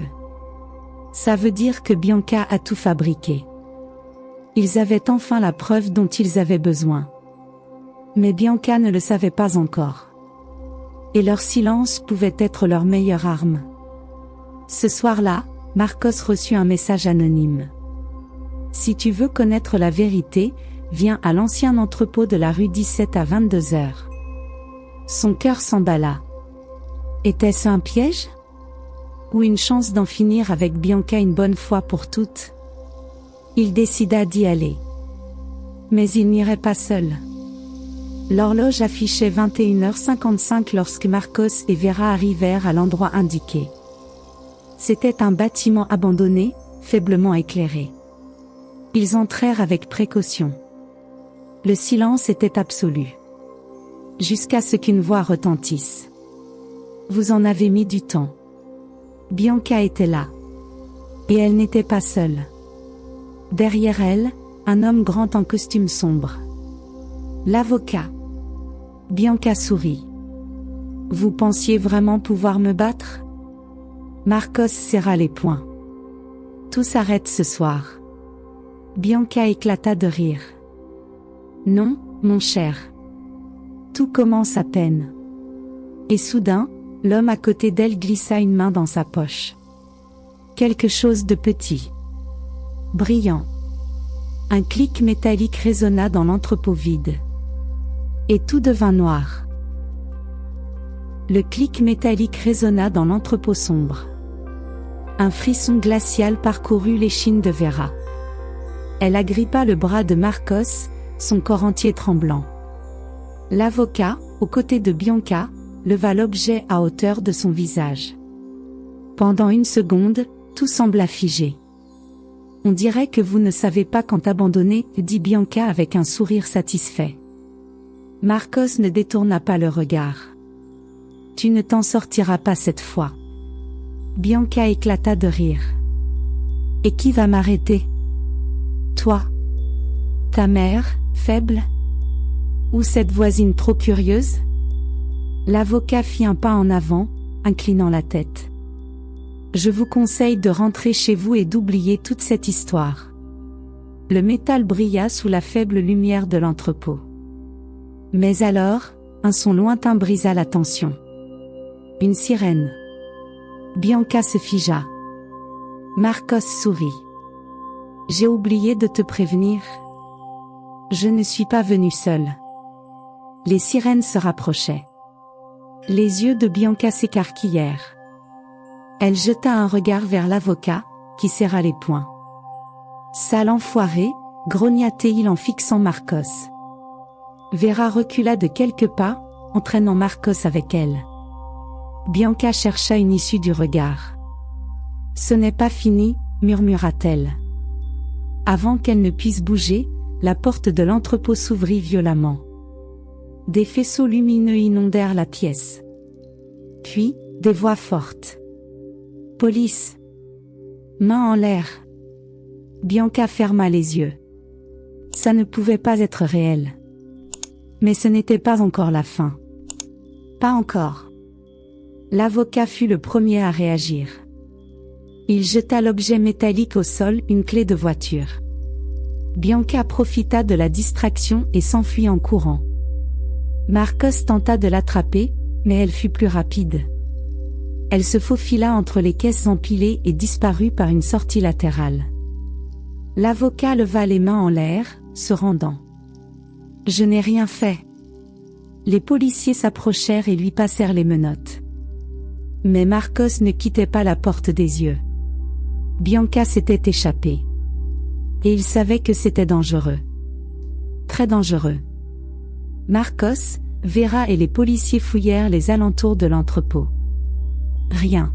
Bianca a tout fabriqué. Ils avaient enfin la preuve dont ils avaient besoin. Mais Bianca ne le savait pas encore. Et leur silence pouvait être leur meilleure arme. Ce soir-là, Marcos reçut un message anonyme. Si tu veux connaître la vérité, viens à l'ancien entrepôt de la rue 17 à 22 heures. Son cœur s'emballa. Était-ce un piège? Ou une chance d'en finir avec Bianca une bonne fois pour toutes? Il décida d'y aller. Mais il n'irait pas seul. L'horloge affichait 21h55 lorsque Marcos et Vera arrivèrent à l'endroit indiqué. C'était un bâtiment abandonné, faiblement éclairé. Ils entrèrent avec précaution. Le silence était absolu. Jusqu'à ce qu'une voix retentisse. Vous en avez mis du temps. Bianca était là. Et elle n'était pas seule. Derrière elle, un homme grand en costume sombre. L'avocat. Bianca sourit. Vous pensiez vraiment pouvoir me battre? Marcos serra les poings. Tout s'arrête ce soir. Bianca éclata de rire. Non, mon cher. Tout commence à peine. Et soudain, l'homme à côté d'elle glissa une main dans sa poche. Quelque chose de petit. Brillant. Un clic métallique résonna dans l'entrepôt vide. Et tout devint noir. Le clic métallique résonna dans l'entrepôt sombre. Un frisson glacial parcourut l'échine de Vera. Elle agrippa le bras de Marcos, son corps entier tremblant. L'avocat, aux côtés de Bianca, leva l'objet à hauteur de son visage. Pendant une seconde, tout sembla figé. On dirait que vous ne savez pas quand abandonner, dit Bianca avec un sourire satisfait. Marcos ne détourna pas le regard. Tu ne t'en sortiras pas cette fois. Bianca éclata de rire. Et qui va m'arrêter? Toi? Ta mère, faible? Ou cette voisine trop curieuse? L'avocat fit un pas en avant, inclinant la tête. Je vous conseille de rentrer chez vous et d'oublier toute cette histoire. Le métal brilla sous la faible lumière de l'entrepôt. Mais alors, un son lointain brisa la tension. Une sirène. Bianca se figea. Marcos sourit. J'ai oublié de te prévenir. Je ne suis pas venu seul. Les sirènes se rapprochaient. Les yeux de Bianca s'écarquillèrent. Elle jeta un regard vers l'avocat, qui serra les poings. Sale enfoiré, grogna-t-il en fixant Marcos. Vera recula de quelques pas, entraînant Marcos avec elle. Bianca chercha une issue du regard. Ce n'est pas fini, murmura-t-elle. Avant qu'elle ne puisse bouger, la porte de l'entrepôt s'ouvrit violemment. Des faisceaux lumineux inondèrent la pièce. Puis, des voix fortes. Police. Main en l'air. Bianca ferma les yeux. Ça ne pouvait pas être réel. Mais ce n'était pas encore la fin. Pas encore. L'avocat fut le premier à réagir. Il jeta l'objet métallique au sol, une clé de voiture. Bianca profita de la distraction et s'enfuit en courant. Marcos tenta de l'attraper, mais elle fut plus rapide. Elle se faufila entre les caisses empilées et disparut par une sortie latérale. L'avocat leva les mains en l'air, se rendant. « Je n'ai rien fait. » Les policiers s'approchèrent et lui passèrent les menottes. Mais Marcos ne quittait pas la porte des yeux. Bianca s'était échappée. Et il savait que c'était dangereux. Très dangereux. Marcos, Vera et les policiers fouillèrent les alentours de l'entrepôt. Rien.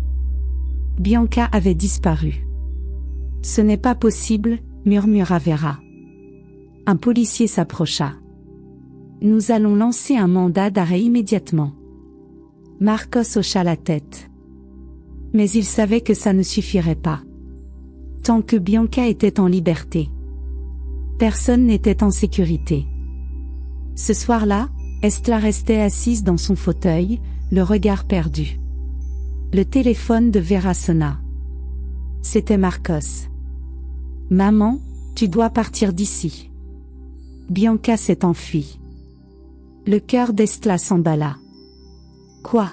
Bianca avait disparu. « Ce n'est pas possible, » murmura Vera. Un policier s'approcha. « Nous allons lancer un mandat d'arrêt immédiatement. » Marcos hocha la tête. Mais il savait que ça ne suffirait pas. Tant que Bianca était en liberté. Personne n'était en sécurité. Ce soir-là, Estla restait assise dans son fauteuil, le regard perdu. Le téléphone de Vera sonna. C'était Marcos. « Maman, tu dois partir d'ici. » Bianca s'est enfuie. Le cœur d'Estla s'emballa. « Quoi ?»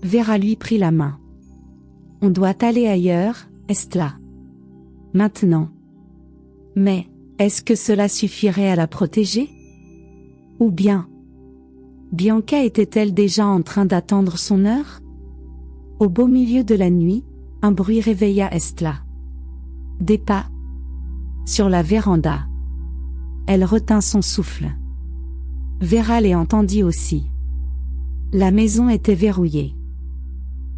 Vera lui prit la main. « On doit aller ailleurs, Estla. Maintenant. » Mais, est-ce que cela suffirait à la protéger? Ou bien, Bianca était-elle déjà en train d'attendre son heure? Au beau milieu de la nuit, un bruit réveilla Estla. Des pas. Sur la véranda. Elle retint son souffle. Vera les entendit aussi. La maison était verrouillée.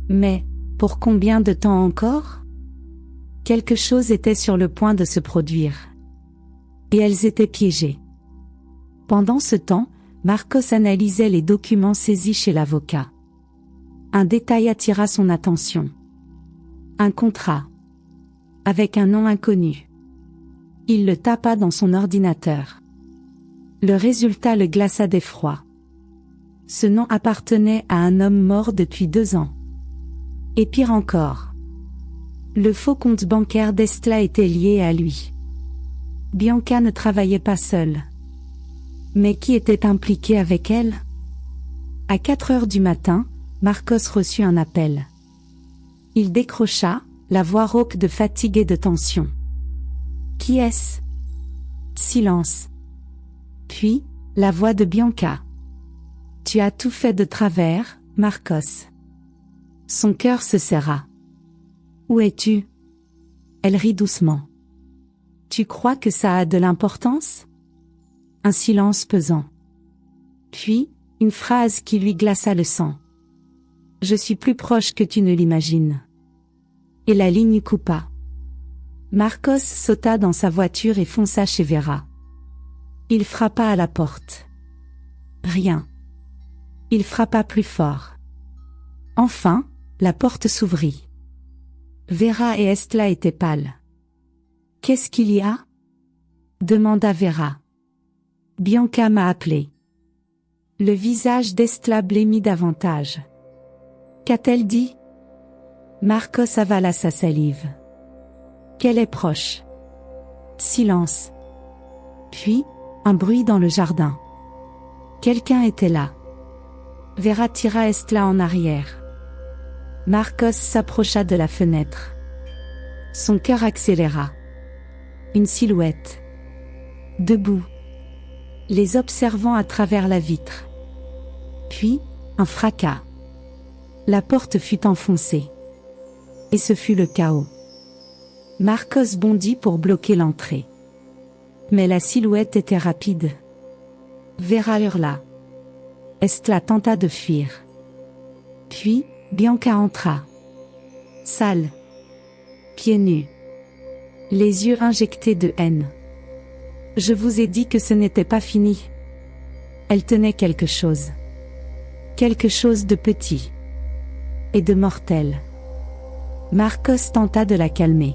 Mais, pour combien de temps encore? Quelque chose était sur le point de se produire. Et elles étaient piégées. Pendant ce temps, Marcos analysait les documents saisis chez l'avocat. Un détail attira son attention. Un contrat. Avec un nom inconnu. Il le tapa dans son ordinateur. Le résultat le glaça d'effroi. Ce nom appartenait à un homme mort depuis 2 ans. Et pire encore. Le faux compte bancaire d'Estla était lié à lui. Bianca ne travaillait pas seule. Mais qui était impliqué avec elle? À 4 heures du matin, Marcos reçut un appel. Il décrocha, la voix rauque de fatigue et de tension. « Qui est-ce » Silence. Puis, la voix de Bianca. « Tu as tout fait de travers, Marcos. » Son cœur se serra. « Où es-tu » Elle rit doucement. « Tu crois que ça a de l'importance » Un silence pesant. Puis, une phrase qui lui glaça le sang. « Je suis plus proche que tu ne l'imagines. » Et la ligne coupa. Marcos sauta dans sa voiture et fonça chez Vera. Il frappa à la porte. Rien. Il frappa plus fort. Enfin, la porte s'ouvrit. Vera et Estla étaient pâles. « Qu'est-ce qu'il y a » demanda Vera. « Bianca m'a appelé. » Le visage d'Estla blêmit davantage. « Qu'a-t-elle dit » Marcos avala sa salive. « Qu'elle est proche. » Silence. Puis, un bruit dans le jardin. Quelqu'un était là. Vera tira Estla en arrière. Marcos s'approcha de la fenêtre. Son cœur accéléra. Une silhouette. Debout. Les observant à travers la vitre. Puis, un fracas. La porte fut enfoncée. Et ce fut le chaos. Marcos bondit pour bloquer l'entrée. Mais la silhouette était rapide. Vera hurla. Estla tenta de fuir. Puis, Bianca entra. Sale. Pieds nus. Les yeux injectés de haine. « Je vous ai dit que ce n'était pas fini. » Elle tenait quelque chose. Quelque chose de petit. Et de mortel. Marcos tenta de la calmer.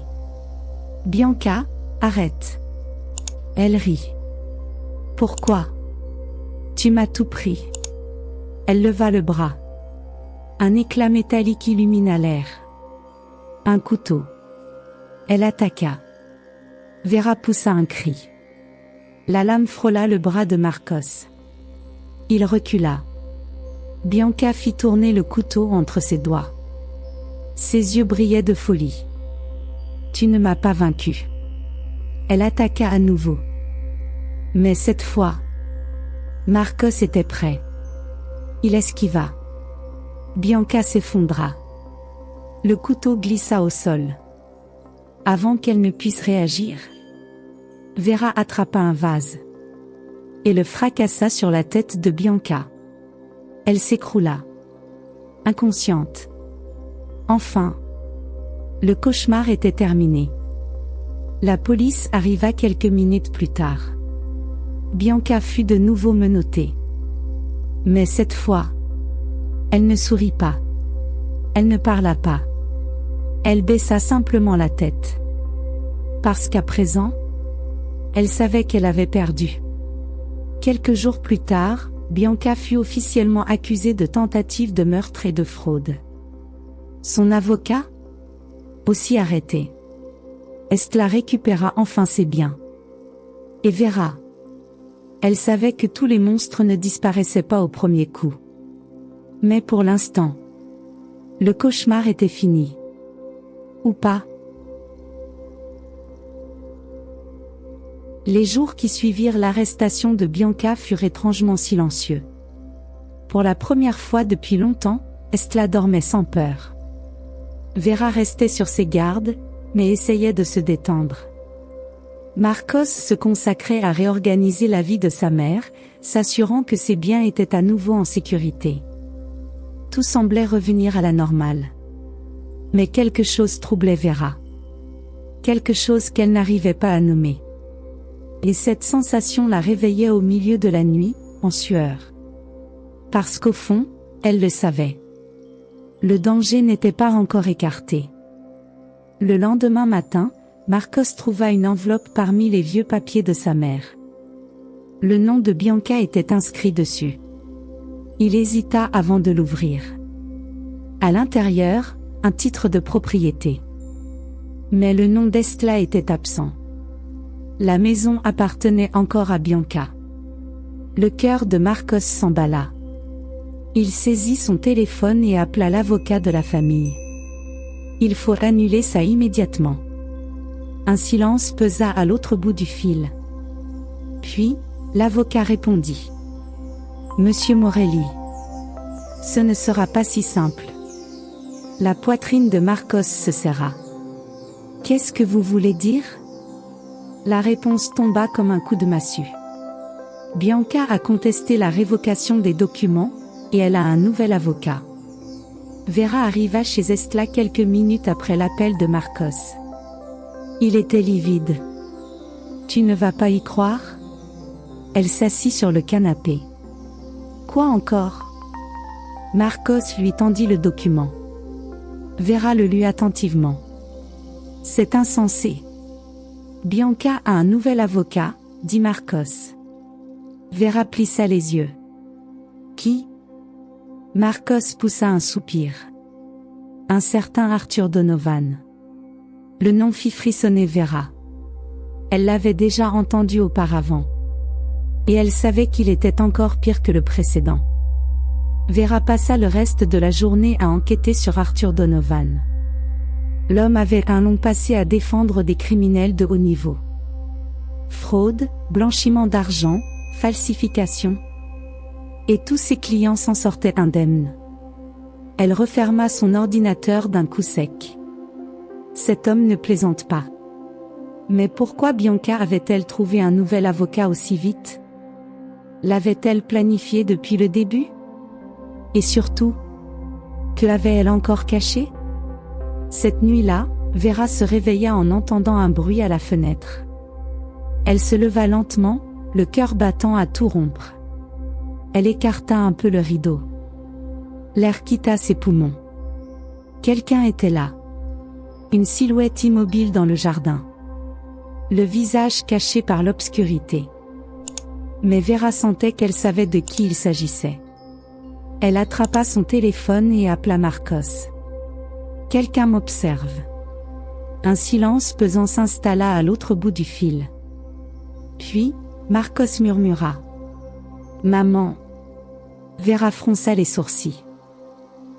Bianca, arrête. Elle rit. Pourquoi? Tu m'as tout pris. Elle leva le bras. Un éclat métallique illumina l'air. Un couteau. Elle attaqua. Vera poussa un cri. La lame frôla le bras de Marcos. Il recula. Bianca fit tourner le couteau entre ses doigts. Ses yeux brillaient de folie. Tu ne m'as pas vaincu. Elle attaqua à nouveau. Mais cette fois, Marcos était prêt. Il esquiva. Bianca s'effondra. Le couteau glissa au sol. Avant qu'elle ne puisse réagir, Vera attrapa un vase et le fracassa sur la tête de Bianca. Elle s'écroula. Inconsciente. Enfin, le cauchemar était terminé. La police arriva quelques minutes plus tard. Bianca fut de nouveau menottée. Mais cette fois, elle ne sourit pas. Elle ne parla pas. Elle baissa simplement la tête. Parce qu'à présent, elle savait qu'elle avait perdu. Quelques jours plus tard, Bianca fut officiellement accusée de tentative de meurtre et de fraude. Son avocat, aussi arrêté. Estla récupéra enfin ses biens. Et Vera. Elle savait que tous les monstres ne disparaissaient pas au premier coup. Mais pour l'instant, le cauchemar était fini. Ou pas. Les jours qui suivirent l'arrestation de Bianca furent étrangement silencieux. Pour la première fois depuis longtemps, Estla dormait sans peur. Vera restait sur ses gardes, mais essayait de se détendre. Marcos se consacrait à réorganiser la vie de sa mère, s'assurant que ses biens étaient à nouveau en sécurité. Tout semblait revenir à la normale. Mais quelque chose troublait Vera. Quelque chose qu'elle n'arrivait pas à nommer. Et cette sensation la réveillait au milieu de la nuit, en sueur. Parce qu'au fond, elle le savait. Le danger n'était pas encore écarté. Le lendemain matin, Marcos trouva une enveloppe parmi les vieux papiers de sa mère. Le nom de Bianca était inscrit dessus. Il hésita avant de l'ouvrir. À l'intérieur, un titre de propriété. Mais le nom d'Estla était absent. La maison appartenait encore à Bianca. Le cœur de Marcos s'emballa. Il saisit son téléphone et appela l'avocat de la famille. Il faut annuler ça immédiatement. Un silence pesa à l'autre bout du fil. Puis, l'avocat répondit. Monsieur Morelli. Ce ne sera pas si simple. La poitrine de Marcos se serra. Qu'est-ce que vous voulez dire? La réponse tomba comme un coup de massue. Bianca a contesté la révocation des documents, et elle a un nouvel avocat. Vera arriva chez Estla quelques minutes après l'appel de Marcos. Il était livide. Tu ne vas pas y croire? Elle s'assit sur le canapé. Quoi encore? Marcos lui tendit le document. Vera le lut attentivement. C'est insensé. Bianca a un nouvel avocat, dit Marcos. Vera plissa les yeux. Qui? Marcos poussa un soupir. Un certain Arthur Donovan. Le nom fit frissonner Vera. Elle l'avait déjà entendu auparavant. Et elle savait qu'il était encore pire que le précédent. Vera passa le reste de la journée à enquêter sur Arthur Donovan. L'homme avait un long passé à défendre des criminels de haut niveau. Fraude, blanchiment d'argent, falsification. Et tous ses clients s'en sortaient indemnes. Elle referma son ordinateur d'un coup sec. Cet homme ne plaisante pas. Mais pourquoi Bianca avait-elle trouvé un nouvel avocat aussi vite? L'avait-elle planifié depuis le début? Et surtout, que avait-elle encore caché? Cette nuit-là, Vera se réveilla en entendant un bruit à la fenêtre. Elle se leva lentement, le cœur battant à tout rompre. Elle écarta un peu le rideau. L'air quitta ses poumons. Quelqu'un était là. Une silhouette immobile dans le jardin. Le visage caché par l'obscurité. Mais Vera sentait qu'elle savait de qui il s'agissait. Elle attrapa son téléphone et appela Marcos. Quelqu'un m'observe. Un silence pesant s'installa à l'autre bout du fil. Puis, Marcos murmura. Maman. Vera fronça les sourcils.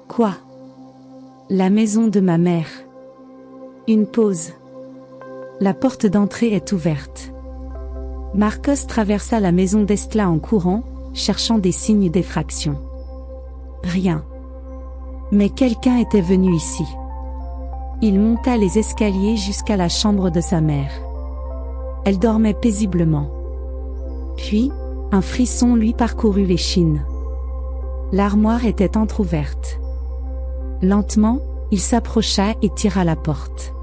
Quoi? La maison de ma mère. Une pause. La porte d'entrée est ouverte. Marcos traversa la maison d'Estla en courant, cherchant des signes d'effraction. Rien. Mais quelqu'un était venu ici. Il monta les escaliers jusqu'à la chambre de sa mère. Elle dormait paisiblement. Puis, un frisson lui parcourut l'échine. L'armoire était entr'ouverte. Lentement, il s'approcha et tira la porte.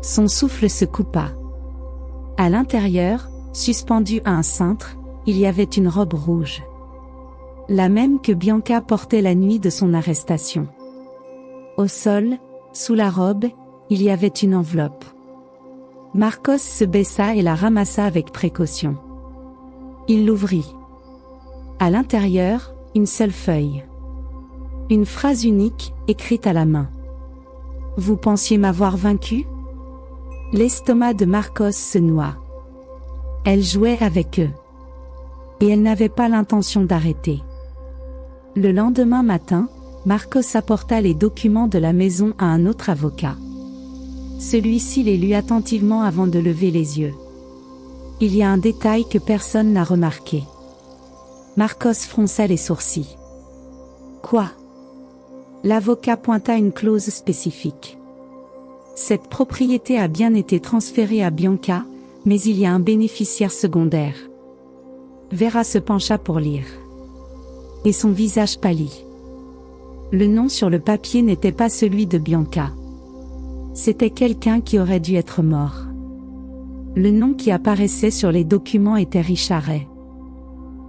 Son souffle se coupa. À l'intérieur, suspendue à un cintre, il y avait une robe rouge. La même que Bianca portait la nuit de son arrestation. Au sol, sous la robe, il y avait une enveloppe. Marcos se baissa et la ramassa avec précaution. Il l'ouvrit. À l'intérieur, une seule feuille. Une phrase unique, écrite à la main. Vous pensiez m'avoir vaincu? L'estomac de Marcos se noua. Elle jouait avec eux. Et elle n'avait pas l'intention d'arrêter. Le lendemain matin, Marcos apporta les documents de la maison à un autre avocat. Celui-ci les lut attentivement avant de lever les yeux. Il y a un détail que personne n'a remarqué. Marcos fronça les sourcils. Quoi? L'avocat pointa une clause spécifique. Cette propriété a bien été transférée à Bianca, mais il y a un bénéficiaire secondaire. Vera se pencha pour lire. Et son visage pâlit. Le nom sur le papier n'était pas celui de Bianca. C'était quelqu'un qui aurait dû être mort. Le nom qui apparaissait sur les documents était Richard Ray.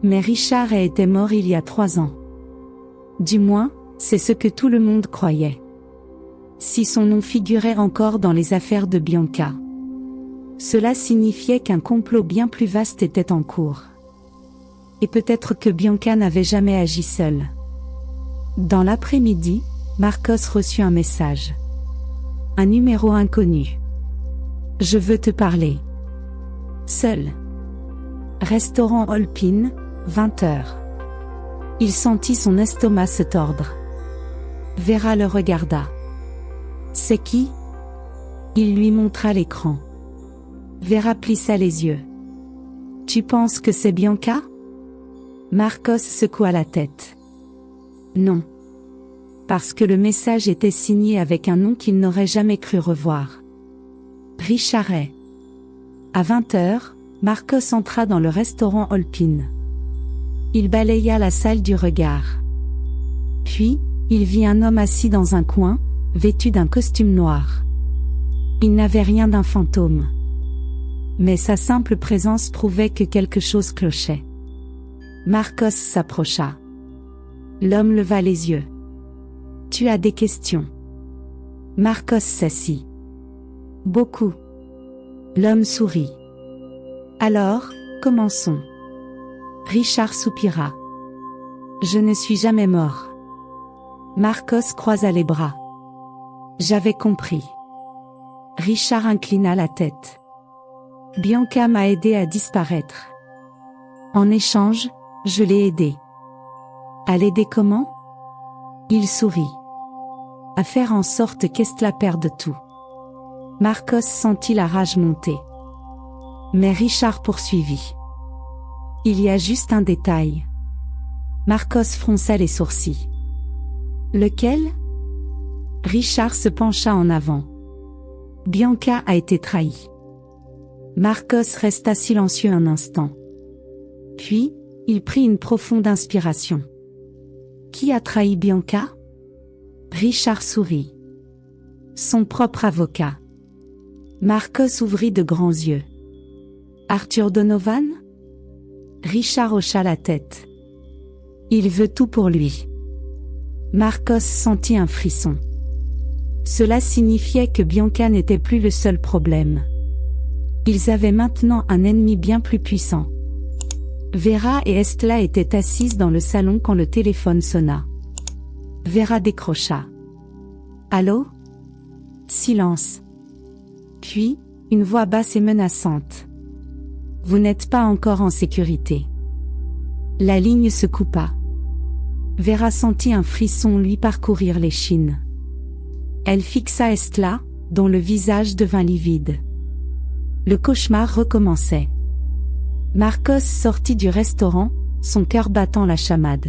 Mais Richard Ray était mort il y a 3 ans. Du moins, c'est ce que tout le monde croyait. Si son nom figurait encore dans les affaires de Bianca, cela signifiait qu'un complot bien plus vaste était en cours. Et peut-être que Bianca n'avait jamais agi seule. Dans l'après-midi, Marcos reçut un message. Un numéro inconnu. Je veux te parler. Seul. Restaurant Holpin, 20h. Il sentit son estomac se tordre. Vera le regarda. C'est qui? Il lui montra l'écran. Vera plissa les yeux. Tu penses que c'est Bianca? Marcos secoua la tête. Non. Parce que le message était signé avec un nom qu'il n'aurait jamais cru revoir. Richard Ray. À 20h, Marcos entra dans le restaurant Holpin. Il balaya la salle du regard. Puis, il vit un homme assis dans un coin, vêtu d'un costume noir. Il n'avait rien d'un fantôme. Mais sa simple présence prouvait que quelque chose clochait. Marcos s'approcha. L'homme leva les yeux. Tu as des questions? Marcos s'assit. Beaucoup. L'homme sourit. Alors, commençons. Richard soupira. Je ne suis jamais mort. Marcos croisa les bras. J'avais compris. Richard inclina la tête. Bianca m'a aidé à disparaître. En échange, je l'ai aidé. À l'aider comment? Il sourit. À faire en sorte qu'Estla perde tout. Marcos sentit la rage monter. Mais Richard poursuivit. Il y a juste un détail. Marcos fronça les sourcils. Lequel? Richard se pencha en avant. Bianca a été trahie. Marcos resta silencieux un instant. Puis, il prit une profonde inspiration. Qui a trahi Bianca? Richard sourit. Son propre avocat. Marcos ouvrit de grands yeux. Arthur Donovan? Richard hocha la tête. Il veut tout pour lui. Marcos sentit un frisson. Cela signifiait que Bianca n'était plus le seul problème. Ils avaient maintenant un ennemi bien plus puissant. Vera et Estla étaient assises dans le salon quand le téléphone sonna. Vera décrocha. Allô? Silence. Puis, une voix basse et menaçante. Vous n'êtes pas encore en sécurité. La ligne se coupa. Vera sentit un frisson lui parcourir l'échine. Elle fixa Estla, dont le visage devint livide. Le cauchemar recommençait. Marcos sortit du restaurant, son cœur battant la chamade.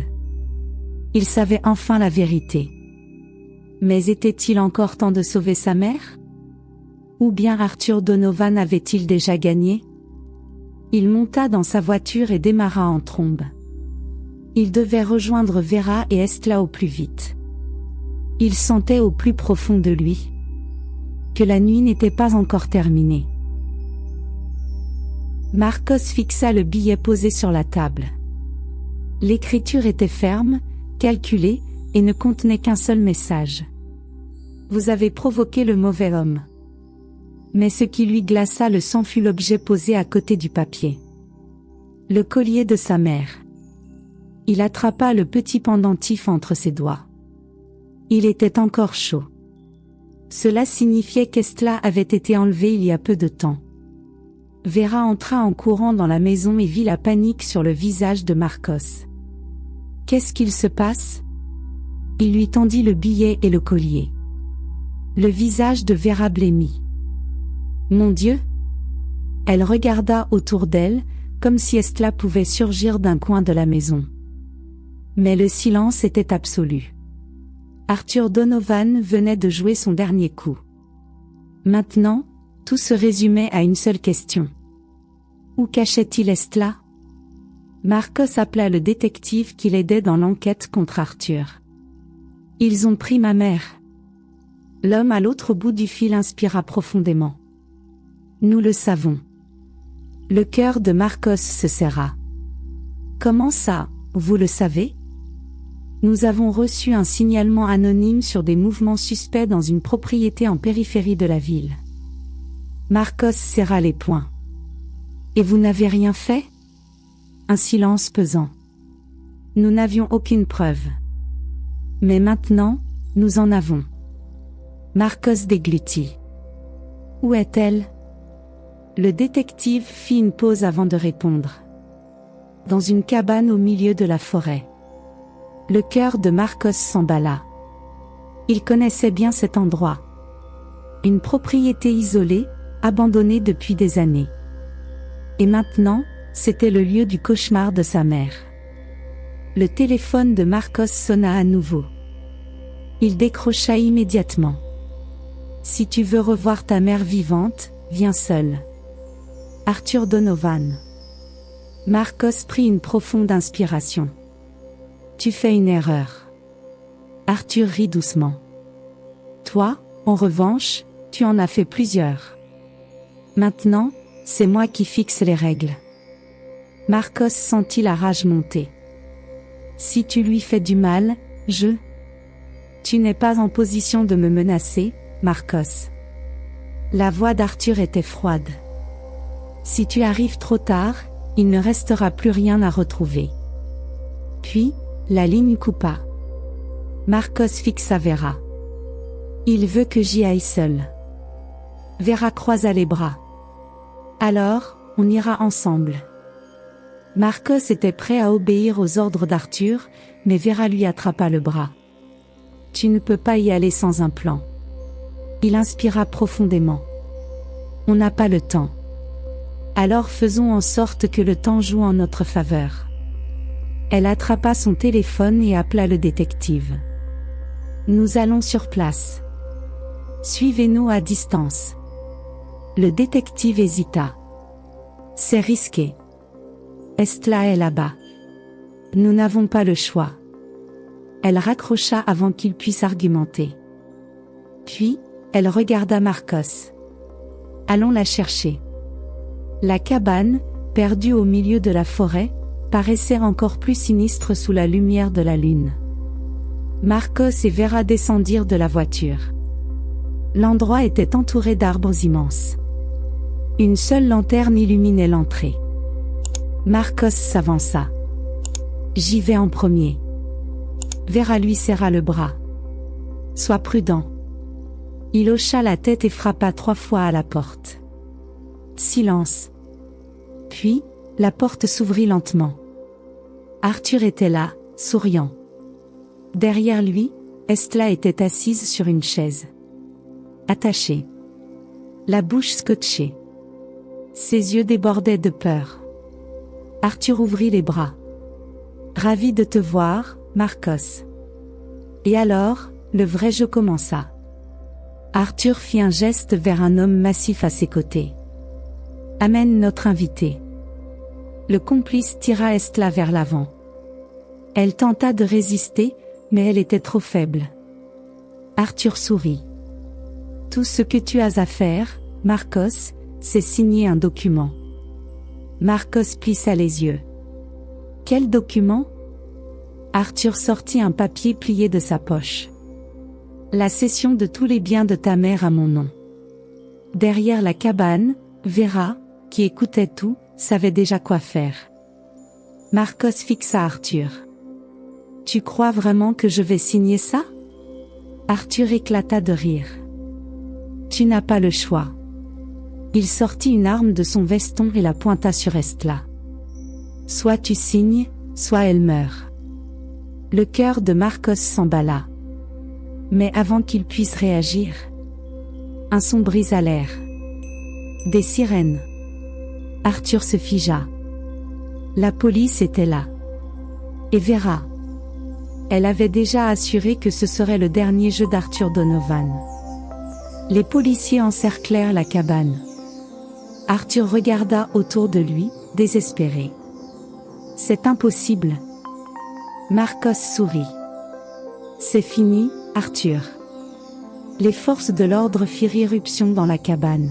Il savait enfin la vérité. Mais était-il encore temps de sauver sa mère? Ou bien Arthur Donovan avait-il déjà gagné? Il monta dans sa voiture et démarra en trombe. Il devait rejoindre Vera et Estla au plus vite. Il sentait au plus profond de lui que la nuit n'était pas encore terminée. Marcos fixa le billet posé sur la table. L'écriture était ferme, calculée, et ne contenait qu'un seul message. Vous avez provoqué le mauvais homme. Mais ce qui lui glaça le sang fut l'objet posé à côté du papier. Le collier de sa mère. Il attrapa le petit pendentif entre ses doigts. Il était encore chaud. Cela signifiait qu'Estla avait été enlevée il y a peu de temps. Vera entra en courant dans la maison et vit la panique sur le visage de Marcos. Qu'est-ce qu'il se passe? Il lui tendit le billet et le collier. Le visage de Vera blêmit. Mon Dieu! Elle regarda autour d'elle, comme si Estla pouvait surgir d'un coin de la maison. Mais le silence était absolu. Arthur Donovan venait de jouer son dernier coup. Maintenant, tout se résumait à une seule question. Où cachait-il Estla? Marcos appela le détective qui l'aidait dans l'enquête contre Arthur. Ils ont pris ma mère. L'homme à l'autre bout du fil inspira profondément. Nous le savons. Le cœur de Marcos se serra. Comment ça, vous le savez? Nous avons reçu un signalement anonyme sur des mouvements suspects dans une propriété en périphérie de la ville. Marcos serra les poings. Et vous n'avez rien fait? Un silence pesant. Nous n'avions aucune preuve. Mais maintenant, nous en avons. Marcos déglutit. Où est-elle? Le détective fit une pause avant de répondre. Dans une cabane au milieu de la forêt. Le cœur de Marcos s'emballa. Il connaissait bien cet endroit. Une propriété isolée, abandonnée depuis des années. Et maintenant, c'était le lieu du cauchemar de sa mère. Le téléphone de Marcos sonna à nouveau. Il décrocha immédiatement. Si tu veux revoir ta mère vivante, viens seul. Arthur Donovan. Marcos prit une profonde inspiration. Tu fais une erreur. Arthur rit doucement. Toi, en revanche, tu en as fait plusieurs. Maintenant, c'est moi qui fixe les règles. Marcos sentit la rage monter. Si tu lui fais du mal, Tu n'es pas en position de me menacer, Marcos. La voix d'Arthur était froide. Si tu arrives trop tard, il ne restera plus rien à retrouver. Puis, la ligne coupa. Marcos fixa Vera. Il veut que j'y aille seul. Vera croisa les bras. Alors, on ira ensemble. Marcos était prêt à obéir aux ordres d'Arthur, mais Vera lui attrapa le bras. Tu ne peux pas y aller sans un plan. Il inspira profondément. On n'a pas le temps. Alors faisons en sorte que le temps joue en notre faveur. Elle attrapa son téléphone et appela le détective. Nous allons sur place. Suivez-nous à distance. Le détective hésita. C'est risqué. Estla est là-bas. Nous n'avons pas le choix. Elle raccrocha avant qu'il puisse argumenter. Puis, elle regarda Marcos. Allons la chercher. La cabane, perdue au milieu de la forêt, paraissait encore plus sinistre sous la lumière de la lune. Marcos et Vera descendirent de la voiture. L'endroit était entouré d'arbres immenses. Une seule lanterne illuminait l'entrée. Marcos s'avança. « J'y vais en premier. » Vera lui serra le bras. « Sois prudent. » Il hocha la tête et frappa 3 fois à la porte. Silence. Puis, la porte s'ouvrit lentement. Arthur était là, souriant. Derrière lui, Estla était assise sur une chaise. Attachée. La bouche scotchée. Ses yeux débordaient de peur. Arthur ouvrit les bras. « Ravi de te voir, Marcos. » Et alors, le vrai jeu commença. Arthur fit un geste vers un homme massif à ses côtés. « Amène notre invité. » Le complice tira Estla vers l'avant. Elle tenta de résister, mais elle était trop faible. Arthur sourit. « Tout ce que tu as à faire, Marcos, c'est signer un document. » Marcos plissa les yeux. « Quel document ?» Arthur sortit un papier plié de sa poche. « La cession de tous les biens de ta mère à mon nom. » Derrière la cabane, Vera, qui écoutait tout, savait déjà quoi faire. Marcos fixa Arthur. « Tu crois vraiment que je vais signer ça ?» Arthur éclata de rire. « Tu n'as pas le choix. » Il sortit une arme de son veston et la pointa sur Estla. « Soit tu signes, soit elle meurt. » Le cœur de Marcos s'emballa. Mais avant qu'il puisse réagir, un son brisa l'air. Des sirènes. Arthur se figea. La police était là. Et Vera. Elle avait déjà assuré que ce serait le dernier jeu d'Arthur Donovan. Les policiers encerclèrent la cabane. Arthur regarda autour de lui, désespéré. « C'est impossible. » Marcos sourit. « C'est fini, Arthur. » Les forces de l'ordre firent irruption dans la cabane.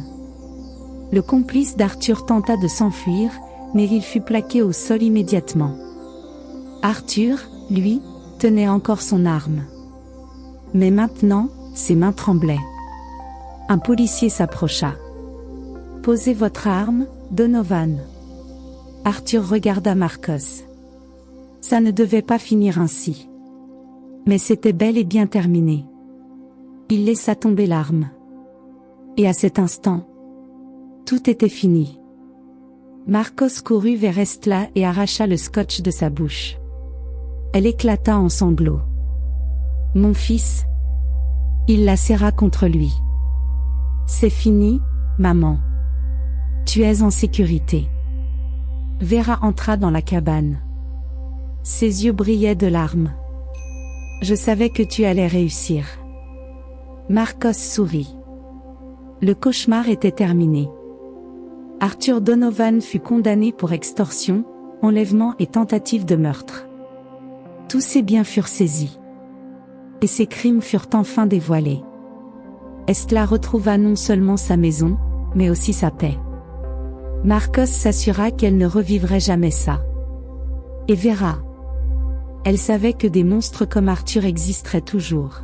Le complice d'Arthur tenta de s'enfuir, mais il fut plaqué au sol immédiatement. Arthur, lui, tenait encore son arme. Mais maintenant, ses mains tremblaient. Un policier s'approcha. « Posez votre arme, Donovan. » Arthur regarda Marcos. Ça ne devait pas finir ainsi. Mais c'était bel et bien terminé. Il laissa tomber l'arme. Et à cet instant, tout était fini. Marcos courut vers Estla et arracha le scotch de sa bouche. Elle éclata en sanglots. « Mon fils !» Il la serra contre lui. « C'est fini, maman. Tu es en sécurité. » Vera entra dans la cabane. Ses yeux brillaient de larmes. « Je savais que tu allais réussir. » Marcos sourit. Le cauchemar était terminé. Arthur Donovan fut condamné pour extorsion, enlèvement et tentative de meurtre. Tous ses biens furent saisis. Et ses crimes furent enfin dévoilés. Estla retrouva non seulement sa maison, mais aussi sa paix. Marcos s'assura qu'elle ne revivrait jamais ça. Et Vera. Elle savait que des monstres comme Arthur existeraient toujours.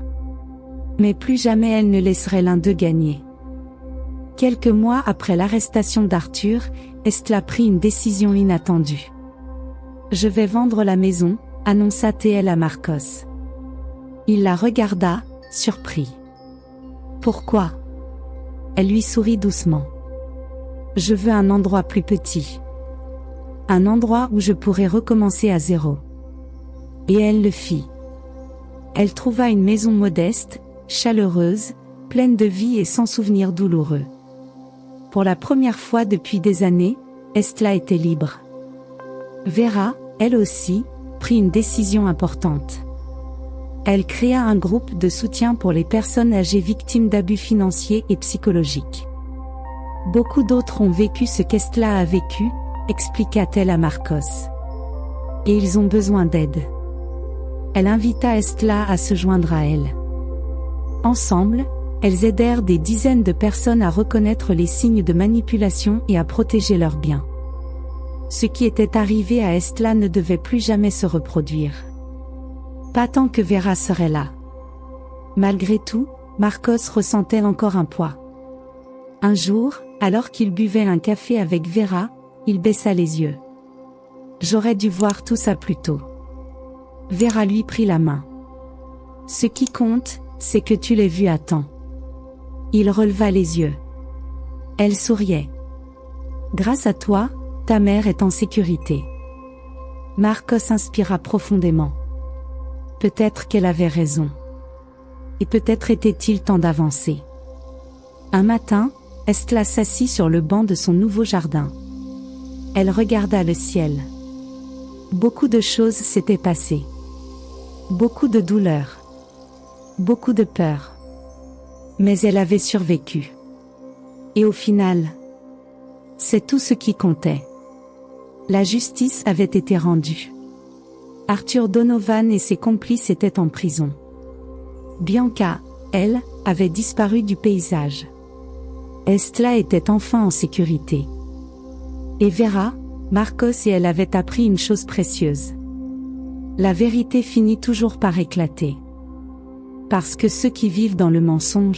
Mais plus jamais elle ne laisserait l'un d'eux gagner. Quelques mois après l'arrestation d'Arthur, Estla prit une décision inattendue. « Je vais vendre la maison », annonça-t-elle à Marcos. Il la regarda, surpris. « Pourquoi ?» Elle lui sourit doucement. « Je veux un endroit plus petit. Un endroit où je pourrais recommencer à zéro. » Et elle le fit. Elle trouva une maison modeste, chaleureuse, pleine de vie et sans souvenirs douloureux. Pour la première fois depuis des années, Estla était libre. Vera, elle aussi, prit une décision importante. Elle créa un groupe de soutien pour les personnes âgées victimes d'abus financiers et psychologiques. Beaucoup d'autres ont vécu ce qu'Estla a vécu, expliqua-t-elle à Marcos. Et ils ont besoin d'aide. Elle invita Estla à se joindre à elle. Ensemble, elles aidèrent des dizaines de personnes à reconnaître les signes de manipulation et à protéger leurs biens. Ce qui était arrivé à Estla ne devait plus jamais se reproduire. Pas tant que Vera serait là. Malgré tout, Marcos ressentait encore un poids. Un jour, alors qu'il buvait un café avec Vera, il baissa les yeux. J'aurais dû voir tout ça plus tôt. Vera lui prit la main. Ce qui compte, c'est que tu l'aies vu à temps. Il releva les yeux. Elle souriait. Grâce à toi, ta mère est en sécurité. Marcos inspira profondément. Peut-être qu'elle avait raison. Et peut-être était-il temps d'avancer. Un matin, Estla s'assit sur le banc de son nouveau jardin. Elle regarda le ciel. Beaucoup de choses s'étaient passées. Beaucoup de douleur. Beaucoup de peur. Mais elle avait survécu. Et au final, c'est tout ce qui comptait. La justice avait été rendue. Arthur Donovan et ses complices étaient en prison. Bianca, elle, avait disparu du paysage. Estla était enfin en sécurité. Et Vera, Marcos et elle avaient appris une chose précieuse. La vérité finit toujours par éclater. Parce que ceux qui vivent dans le mensonge